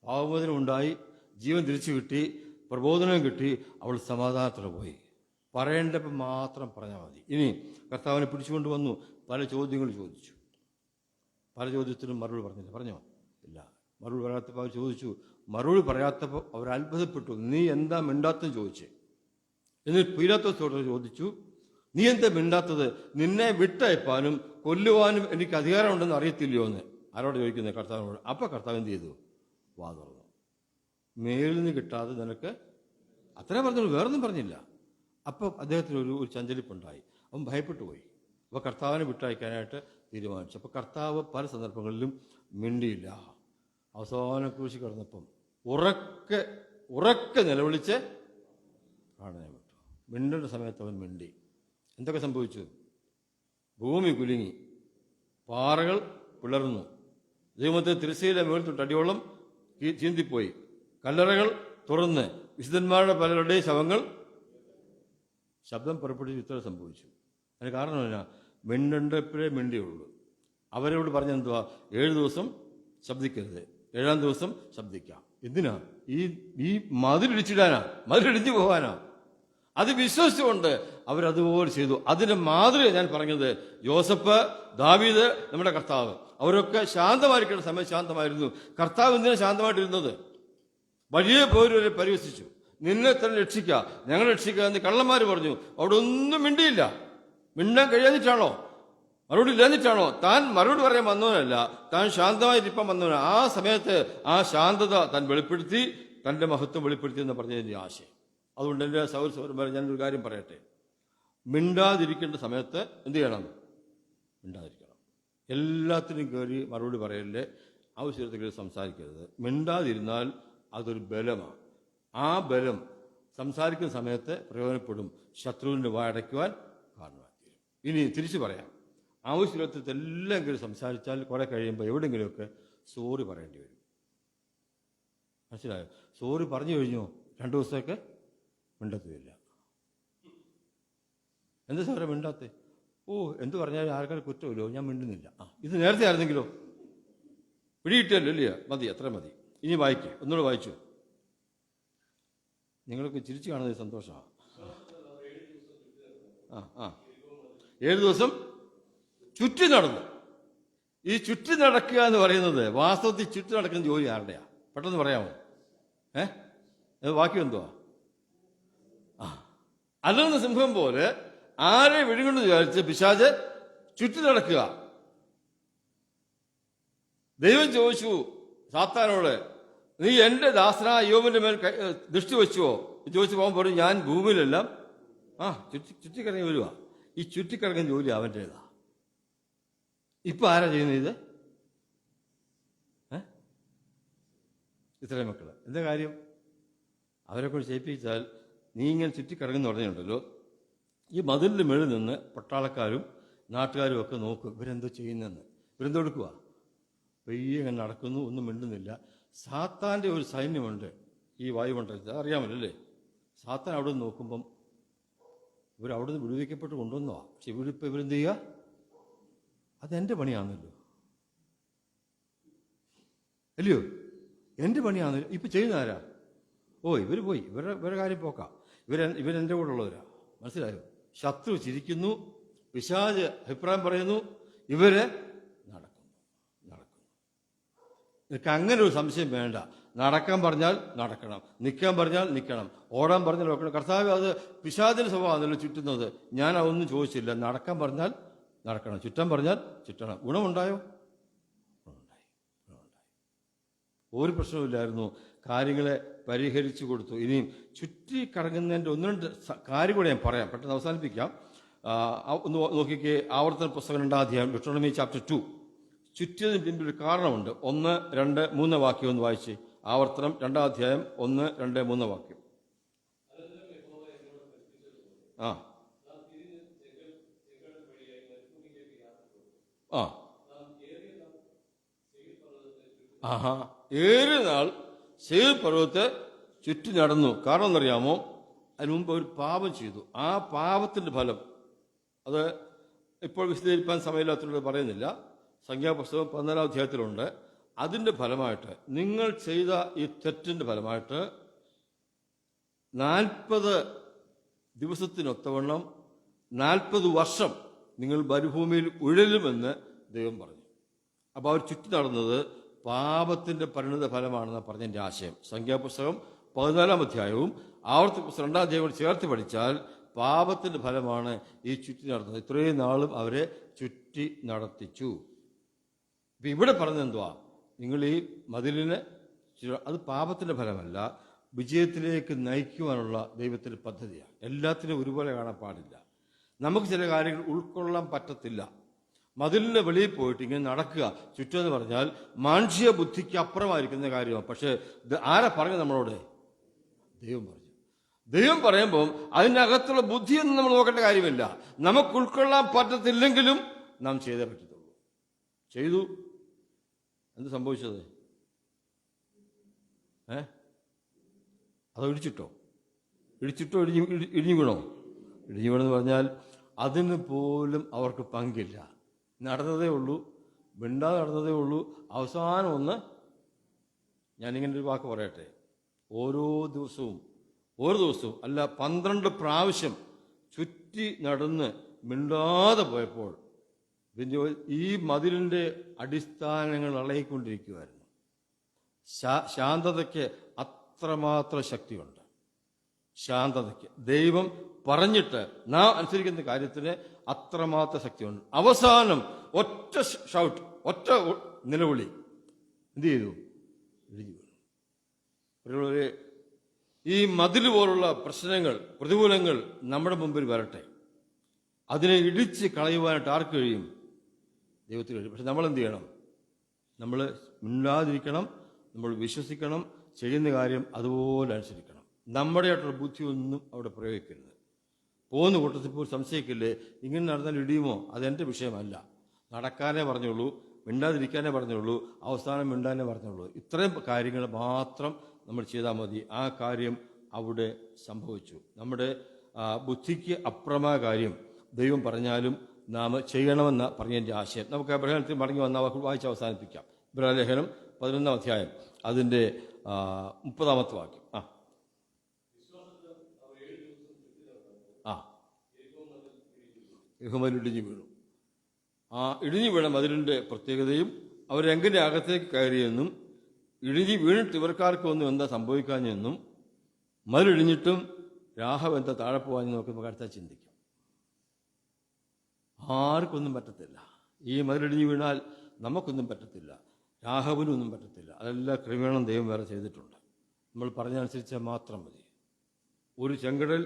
പാവമോചനം ഉണ്ടായി, ജീവൻ തിരിച്ചു കിട്ടി, പ്രബോധനം കിട്ടി. അവൾ സമാധാനത്തോടെ പോയി. പറയേണ്ടപ്പോൾ മാത്രം പറഞ്ഞാൽ മതി. ഇനി കർത്താവിനെ പിടിച്ചുകൊണ്ട് വന്നു, പല ചോദ്യങ്ങൾ ചോദിച്ചു. പല ചോദ്യത്തിനും മറുപടി പറഞ്ഞില്ല. പറഞ്ഞോ? ഇല്ല. മറുപടി പറയാത്തപ്പോൾ അവർ ചോദിച്ചു. മറുപടി പറയാത്തപ്പോൾ അവർ അത്ഭുതപ്പെട്ടു. നീ എന്താ മിണ്ടാത്തെന്ന് ചോദിച്ചേ. എന്നിട്ട് പീലാത്തോസോട് ചോദിച്ചു, നീ എന്താ മിണ്ടാത്തത്? നിന്നെ വിട്ടയപ്പാനും കൊല്ലുവാനും എനിക്ക് അധികാരമുണ്ടെന്ന് അറിയത്തില്ലയോ എന്ന് ആരോട് ചോദിക്കുന്നത്? കർത്താവിനോട്. അപ്പം കർത്താവ് എന്ത് ചെയ്തു? വാ തുറന്നു. മേലിൽ നിന്ന് കിട്ടാതെ നിനക്ക്, അത്രേ പറഞ്ഞുള്ളൂ, വേറൊന്നും പറഞ്ഞില്ല. അപ്പം അദ്ദേഹത്തിന് ഒരു ചഞ്ചലിപ്പുണ്ടായി. അവൻ ഭയപ്പെട്ടു പോയി. അപ്പോൾ കർത്താവിനെ വിട്ടയക്കാനായിട്ട് തീരുമാനിച്ചു. അപ്പോൾ കർത്താവ് പല സന്ദർഭങ്ങളിലും മിണ്ടിയില്ല. അവസാന ക്രൂശിൽ കിടന്നപ്പം ഉറക്കെ നിലവിളിച്ച് പ്രാണനെ വിട്ടു. മിണ്ടേണ്ട സമയത്ത് അവൻ മിണ്ടി. എന്തൊക്കെ സംഭവിച്ചു? ഭൂമി കുലുങ്ങി, പാറകൾ പിളർന്നു, ദൈവത്തെ തിരശ്ശീല മേൽത്തൊട്ട് അടിയോളം ചീന്തിപ്പോയി, കല്ലറകൾ തുറന്ന് വിശുദ്ധന്മാരുടെ പലരുടെയും ശവങ്ങൾ ശബ്ദം പുറപ്പെടുത്തി. ഇത്ര സംഭവിച്ചു. അതിന് കാരണം എന്നാ? മിണ്ടേണ്ടപ്പോഴേ മിണ്ടിയുള്ളൂ. അവരോട് പറഞ്ഞെന്തുവാ? 7 ദിവസം ശബ്ദിക്കരുത്, 7-ാം ദിവസം ശബ്ദിക്കാം. എന്തിനാ? ഈ മതിലിടിച്ചിടാനാ, മതിലിടിഞ്ഞു പോകാനാ. അത് വിശ്വസിച്ചുകൊണ്ട് അവരതുപോലെ ചെയ്തു. അതിന്റെ മാതൃക ഞാൻ പറഞ്ഞത്. ജോസഫ്, ദാവീദ്, നമ്മുടെ കർത്താവ്, അവരൊക്കെ ശാന്തമായിരിക്കേണ്ട സമയം ശാന്തമായിരുന്നു. കർത്താവ് എന്തിനാണ് ശാന്തമായിട്ടിരുന്നത്? വലിയ പേര് പരിഹസിച്ചു. നിന്നെ തന്നെ രക്ഷിക്കുക, ഞങ്ങൾ രക്ഷിക്കുക എന്ന് കള്ളന്മാർ പറഞ്ഞു. അവിടെ ഒന്നും മിണ്ടിയില്ല. മിണ്ടാൻ കഴിയാഞ്ഞിട്ടാണോ? മറുപടി ഇല്ലാഞ്ഞിട്ടാണോ? താൻ മറുപടി പറയാൻ വന്നവനല്ല, താൻ ശാന്തമായിട്ടിപ്പം വന്നവനാണ്. ആ സമയത്ത് ആ ശാന്തത താൻ വെളിപ്പെടുത്തി, തന്റെ മഹത്വം വെളിപ്പെടുത്തി എന്ന് പറഞ്ഞതിന്റെ ആശയം. അതുകൊണ്ട് എൻ്റെ സൗരന്മാരെ ഞാനൊരു കാര്യം പറയട്ടെ. മിണ്ടാതിരിക്കേണ്ട സമയത്ത് എന്ത് ചെയ്യണം? മിണ്ടാതിരിക്കണം. എല്ലാത്തിനും കയറി മറുപടി പറയല്ലേ, ആവശ്യത്തിൽ കയറി സംസാരിക്കരുത്. മിണ്ടാതിരുന്നാൽ അതൊരു ബലമാണ്. ആ ബലം സംസാരിക്കുന്ന സമയത്ത് പ്രയോജനപ്പെടും, ശത്രുവിൻ്റെ വായടയ്ക്കുവാൻ കാരണമായി തീരും. ഇനി തിരിച്ചു പറയാം. ആവശ്യത്തിൽ എല്ലാം കയറി സംസാരിച്ചാൽ കുറെ കഴിയുമ്പോൾ എവിടെയെങ്കിലുമൊക്കെ സോറി പറയേണ്ടി വരും. മനസ്സിലായോ? സോറി പറഞ്ഞു കഴിഞ്ഞോ 2 ദിവസത്തേക്ക് മിണ്ടത്തില്ല. എന്താ സാറേ മിണ്ടാത്തേ? ഓ, എന്ത് പറഞ്ഞാലും ആൾക്കാർ കുറ്റമില്ലോ, ഞാൻ മിണ്ടുന്നില്ല. ഇത് നേരത്തെ ആയിരുന്നെങ്കിലോ? പിടികിട്ടല്ലോ ഇല്ലയോ? മതി, അത്ര മതി. ഇനി വായിക്കുക, ഒന്നുകൂടെ വായിച്ചു. നിങ്ങൾക്ക് ചിരിച്ചു കാണുന്നത് സന്തോഷമാണ്. 7 ദിവസം ചുറ്റി നടന്നു. ഈ ചുറ്റി നടക്കുക എന്ന് പറയുന്നത് വാസ്തവത്തിൽ ചുറ്റി നടക്കുന്ന ജോലി ആരുടെയാ? പെട്ടെന്ന് പറയാമോ? വാക്യം എന്തുവാ? അല്ലെന്ന് സിംഹം പോലെ ആരെ വിഴുങ്ങുന്നു വിചാരിച്ച് പിശാച് ചുറ്റി നടക്കുക. ദൈവം ചോദിച്ചു സാത്താനോട്, നീ എന്റെ ദാസനായ യോബിന്റെ മേൽ ദൃഷ്ടി വെച്ചുവോ? ചോദിച്ചു പോകാൻ പറഞ്ഞു, ഞാൻ ഭൂമിയിലെല്ലാം ചുറ്റിക്കറങ്ങി വരുക. ഈ ചുറ്റിക്കറങ്ങുന്ന ജോലി അവൻ്റെതാ. ഇപ്പൊ ആരാ ചെയ്യുന്നത് ഇത്? ഇത്രയും മക്കള്. എന്താ കാര്യം? അവരെ കൊണ്ട് ചെയ്യിപ്പിച്ചാൽ നീ ഇങ്ങനെ ചുറ്റിക്കറങ്ങുന്ന പറഞ്ഞുണ്ടല്ലോ, ഈ മതിലിന്റെ മേളിൽ നിന്ന് പട്ടാളക്കാരും നാട്ടുകാരും ഒക്കെ നോക്കും ഇവരെന്തോ ചെയ്യുന്നെന്ന്. ഇവരെന്തോ എടുക്കുക? പെയ്യെ ഇങ്ങനെ നടക്കുന്നു, ഒന്നും മിണ്ടുന്നില്ല. സാത്താന്റെ ഒരു സൈന്യമുണ്ട് ഈ വായുമണ്ഡലത്തിൽ, അറിയാമല്ലോ അല്ലേ? സാത്താൻ അവിടെ നിന്ന് നോക്കുമ്പം ഇവരവിടെ നിന്ന് വിടുവിക്കപ്പെട്ട് കൊണ്ടുവന്നോ. പക്ഷെ ഇവരിപ്പോൾ ഇവരെന്ത് ചെയ്യുക? അതെൻ്റെ പണിയാണല്ലോ, അല്ലയോ? എൻ്റെ പണിയാണല്ലോ. ഇപ്പം ചെയ്യുന്ന ആരാ? ഇവർ പോയി, ഇവരുടെ കാര്യം പോക്കാം. ഇവരെൻ്റെ കൂടെ ഉള്ളവരാ. മനസ്സിലായോ? ശത്രു ചിരിക്കുന്നു, പിശാച് അഭിപ്രായം പറയുന്നു, ഇവര് നടക്കുന്നു. നിനക്ക് അങ്ങനെ ഒരു സംശയം വേണ്ട. നടക്കാൻ പറഞ്ഞാൽ നടക്കണം, നിൽക്കാൻ പറഞ്ഞാൽ നിൽക്കണം, ഓടാൻ പറഞ്ഞാൽ ഓടണം. കർത്താവ് അത് പിശാചിന്റെ സ്വഭാവമാണല്ലോ ചുറ്റുന്നത്. ഞാൻ അതൊന്നും ചോദിച്ചില്ല. നടക്കാൻ പറഞ്ഞാൽ നടക്കണം, ചുറ്റാൻ പറഞ്ഞാൽ ചുറ്റണം. ഗുണമുണ്ടായോ? ഗുണമുണ്ടായി. ഒരു പ്രശ്നമില്ലായിരുന്നു. കാര്യങ്ങളെ പരിഹരിച്ചു കൊടുത്തു. ഇനിയും ചുറ്റി കറങ്ങുന്നതിൻ്റെ 1-2 കാര്യം കൂടെ ഞാൻ പറയാം, പെട്ടെന്ന് അവസാനിപ്പിക്കാം. ഒന്ന് നോക്കിക്കേ, ആവർത്തന പുസ്തകം 2-ാം അധ്യായം, Deuteronomy chapter 2. ചുറ്റിയതിന് പിന്നിൽ ഒരു കാരണമുണ്ട്. 1, 2, 3 വാക്യം ഒന്ന് വായിച്ച്. ആവർത്തനം 2-ാം അധ്യായം 1, 2, 3 വാക്യം. ഏറെ നാൾ സേർ പർവ്വതത്തെ ചുറ്റി നടന്നു. കാരണം എന്നറിയാമോ? അതിന് മുമ്പ് ഒരു പാപം ചെയ്തു. ആ പാപത്തിന്റെ ഫലം അത് ഇപ്പോൾ വിശദീകരിക്കാൻ സമയമില്ലാത്തതുകൊണ്ട് പറയുന്നില്ല. സംഖ്യാപുസ്തകം 14-ാം അധ്യായത്തിലുണ്ട്. അതിന്റെ ഫലമായിട്ട്, നിങ്ങൾ ചെയ്ത ഈ തെറ്റിന്റെ ഫലമായിട്ട് 40 ദിവസത്തിനൊത്തവണ്ണം 40 വർഷം നിങ്ങൾ മരുഭൂമിയിൽ ഉഴലുമെന്ന് ദൈവം പറഞ്ഞു. അപ്പോൾ അവർ ചുറ്റി നടന്നത് പാപത്തിന്റെ പരിണിത ഫലമാണെന്ന് പറഞ്ഞതിന്റെ ആശയം. സംഖ്യാപുസ്തകം 14-ാം അധ്യായവും ആവർത്തന പുസ്തകം 2-ാം അധ്യായവും ചേർത്ത് പഠിച്ചാൽ പാപത്തിന്റെ ഫലമാണ് ഈ ചുറ്റി നടന്നത്. ഇത്രയും നാളും അവരെ ചുറ്റി നടത്തിച്ചു. ഇപ്പൊ ഇവിടെ പറഞ്ഞെന്തുവാ? നിങ്ങൾ ഈ മതിലിനെ, അത് പാപത്തിന്റെ ഫലമല്ല, വിജയത്തിലേക്ക് നയിക്കുവാനുള്ള ദൈവത്തിന്റെ പദ്ധതിയാണ്. എല്ലാത്തിനും ഒരുപോലെ കാണാൻ പാടില്ല. നമുക്ക് ചില കാര്യങ്ങൾ ഉൾക്കൊള്ളാൻ പറ്റത്തില്ല. മതിലിന്റെ വെളിയിൽ പോയിട്ട് ഇങ്ങനെ നടക്കുക, ചുറ്റെന്ന് പറഞ്ഞാൽ മാനുഷിക ബുദ്ധിക്ക് അപ്പുറമായിരിക്കുന്ന കാര്യമാണ്. പക്ഷെ ആരാ പറഞ്ഞു നമ്മളോട്? ദൈവം പറഞ്ഞു. ദൈവം പറയുമ്പോൾ അതിനകത്തുള്ള ബുദ്ധിയൊന്നും നമ്മൾ നോക്കേണ്ട കാര്യമില്ല. നമുക്ക് ഉൾക്കൊള്ളാൻ പറ്റത്തില്ലെങ്കിലും നാം ചെയ്തേ പറ്റത്തുള്ളൂ. ചെയ്തു. എന്ത് സംഭവിച്ചത്? അതോ ഇടിച്ചിട്ടോ? ഇടിഞ്ഞു വീണോ? ഇടിഞ്ഞു വീണെന്ന് പറഞ്ഞാൽ അതിന് പോലും അവർക്ക് പങ്കില്ല. നടന്നതേ ഉള്ളൂ, മിണ്ടാതെ നടന്നതേ ഉള്ളൂ. അവസാനം ഒന്ന്, ഞാനിങ്ങനെ ഒരു വാക്ക് പറയട്ടെ, ഓരോ ദിവസവും അല്ല 12 പ്രാവശ്യം ചുറ്റി നടന്ന് മിണ്ടാതെ പോയപ്പോൾ ഈ മതിലിന്റെ അടിസ്ഥാനങ്ങൾ ഇളകിക്കൊണ്ടിരിക്കുമായിരുന്നു. ശാന്തതയ്ക്ക് അത്രമാത്രം ശക്തിയുണ്ട്. ശാന്തതയ്ക്ക് ദൈവം പറഞ്ഞിട്ട് നാം അനുസരിക്കുന്ന കാര്യത്തിന് അത്രമാത്രം ശക്തിയുണ്ട്. അവസാനം ഒറ്റ ഷൗട്ട്, ഒറ്റ നിലവിളി എന്ത് ചെയ്തു? ഇടിഞ്ഞു വീണു. ഈ മതിൽ പോലുള്ള പ്രശ്നങ്ങൾ, പ്രതികൂലങ്ങൾ നമ്മുടെ മുമ്പിൽ വരട്ടെ, അതിനെ ഇടിച്ച് കളയുവാനായിട്ട് ആർക്ക് കഴിയും? ദൈവത്തിന് കഴിയും. പക്ഷെ നമ്മൾ എന്ത് ചെയ്യണം? നമ്മൾ മിണ്ടാതിരിക്കണം, നമ്മൾ വിശ്വസിക്കണം, ചെയ്യുന്ന കാര്യം അതുപോലെ അനുസരിക്കണം. നമ്മുടെ ആയിട്ടുള്ള ബുദ്ധിയൊന്നും അവിടെ പ്രയോഗിക്കരുത്. പോകുന്ന കൂട്ടത്തിൽ പോയി സംശയിക്കില്ലേ, ഇങ്ങനെ നടന്നാൽ ഇടിയുമോ? അതെൻ്റെ വിഷയമല്ല. നടക്കാനേ പറഞ്ഞുള്ളൂ, മിണ്ടാതിരിക്കാനേ പറഞ്ഞുള്ളൂ, അവസാനം മിണ്ടാനേ പറഞ്ഞുള്ളൂ. ഇത്രയും കാര്യങ്ങൾ മാത്രം നമ്മൾ ചെയ്താൽ മതി. ആ കാര്യം അവിടെ സംഭവിച്ചു. നമ്മുടെ ബുദ്ധിക്ക് അപ്പുറമായ കാര്യം ദൈവം പറഞ്ഞാലും നാം ചെയ്യണമെന്ന് പറഞ്ഞതിൻ്റെ ആശയം. നമുക്ക് അബ്രഹാമത്തിൽ മടങ്ങി വന്ന വായിച്ച് അവസാനിപ്പിക്കാം. ഇബ്രാഹിം 11 അധ്യായം അതിൻ്റെ 30 വാക്യം. യഹോവ ഇടിഞ്ഞു വീണു. ആ ഇടിഞ്ഞു വീണ മതിലിൻ്റെ പ്രത്യേകതയും അവരെങ്ങനെ അകത്തേക്ക് കയറിയെന്നും ഇടിഞ്ഞു വീണിട്ട് ഇവർക്കാർക്കൊന്നും എന്താ സംഭവിക്കാഞ്ഞെന്നും മതിലിടിഞ്ഞിട്ടും രാഹവ് എന്താ താഴെ പോകാൻ നോക്കുമ്പോൾ അടുത്ത ചിന്തിക്കും. ആർക്കൊന്നും പറ്റത്തില്ല. ഈ മതിലിടിഞ്ഞു വീണാൽ നമുക്കൊന്നും പറ്റത്തില്ല, രാഹവിനൊന്നും പറ്റത്തില്ല. അതെല്ലാം ക്രമേണം ദൈവം വേറെ ചെയ്തിട്ടുണ്ട്. നമ്മൾ പറഞ്ഞനുസരിച്ചാൽ മാത്രം മതി. ഒരു ചെങ്കടൽ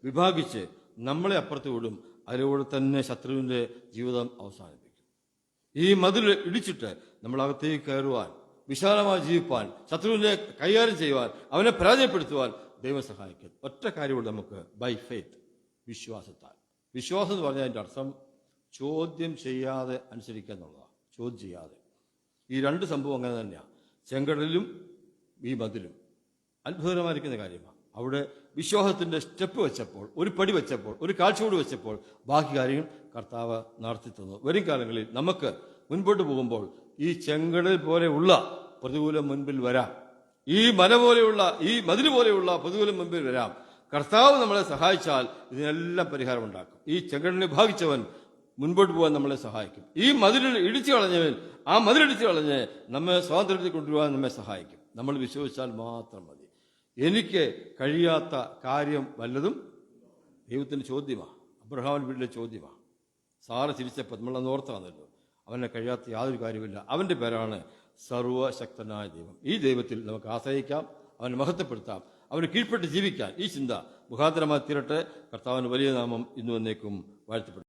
വിഭാഗിച്ച് നമ്മളെ അപ്പുറത്ത് വിടും. അതിലൂടെ തന്നെ ശത്രുവിൻ്റെ ജീവിതം അവസാനിപ്പിക്കും. ഈ മതിൽ ഇടിച്ചിട്ട് നമ്മളകത്തേക്ക് കയറുവാൻ, വിശാലമായി ജീവിപ്പാൻ, ശത്രുവിനെ കൈകാര്യം ചെയ്യുവാൻ, അവനെ പരാജയപ്പെടുത്തുവാൻ ദൈവം സഹായിക്കും. ഒറ്റ കാര്യമുണ്ട് നമുക്ക്, ബൈ ഫെയ്ത്ത്, വിശ്വാസത്താൽ. വിശ്വാസം എന്ന് പറഞ്ഞാൽ അതിൻ്റെ അർത്ഥം ചോദ്യം ചെയ്യാതെ അനുസരിക്കുക എന്നുള്ളതാണ്. ചോദ്യം ചെയ്യാതെ. ഈ രണ്ട് സംഭവം അങ്ങനെ തന്നെയാണ്. ചെങ്കടലും ഈ മതിലും അത്ഭുതകരമായിരിക്കുന്ന കാര്യമാണ്. അവിടെ വിശ്വാസത്തിൻ്റെ സ്റ്റെപ്പ് വെച്ചപ്പോൾ, ഒരു പടി വെച്ചപ്പോൾ, ഒരു കാഴ്ചയോട് വെച്ചപ്പോൾ ബാക്കി കാര്യങ്ങൾ കർത്താവ് നടത്തി തന്നു. വരും കാലങ്ങളിൽ നമുക്ക് മുൻപോട്ട് പോകുമ്പോൾ ഈ ചെങ്കടൽ പോലെയുള്ള പ്രതികൂലം മുൻപിൽ വരാം. ഈ മല പോലെയുള്ള, ഈ മതിൽ പോലെയുള്ള പ്രതികൂലം മുൻപിൽ വരാം. കർത്താവ് നമ്മളെ സഹായിച്ചാൽ ഇതിനെല്ലാം പരിഹാരം ഉണ്ടാക്കും. ഈ ചെങ്കടലിനെ ഭാഗിച്ചവൻ മുൻപോട്ട് പോകാൻ നമ്മളെ സഹായിക്കും. ഈ മതിലിൽ ഇടിച്ചു കളഞ്ഞവൻ ആ മതിലിടിച്ചു കളഞ്ഞ് നമ്മെ സ്വാതന്ത്ര്യത്തിൽ കൊണ്ടുപോകാൻ നമ്മെ സഹായിക്കും. നമ്മൾ വിശ്വസിച്ചാൽ മാത്രം മതി. എനിക്ക് കഴിയാത്ത കാര്യം വല്ലതും ദൈവത്തിൻ്റെ ചോദ്യമാണ്. അബ്രഹാമിൻ്റെ വീട്ടിലെ ചോദ്യമാണ്. സാറ ചിരിച്ചപ്പോൾ നമ്മളന്ന് ഓർത്താണല്ലോ, അവനെ കഴിയാത്ത യാതൊരു കാര്യമില്ല. അവൻ്റെ പേരാണ് സർവശക്തനായ ദൈവം. ഈ ദൈവത്തിൽ നമുക്ക് ആശ്രയിക്കാം, അവനെ മഹത്വപ്പെടുത്താം, അവന് കീഴ്പ്പെട്ട് ജീവിക്കാൻ ഈ ചിന്ത മുഖാന്തരമായി തീരട്ടെ. കർത്താവിൻ്റെ വലിയ നാമം ഇന്നു എന്നേക്കും വാഴ്ത്തപ്പെടും.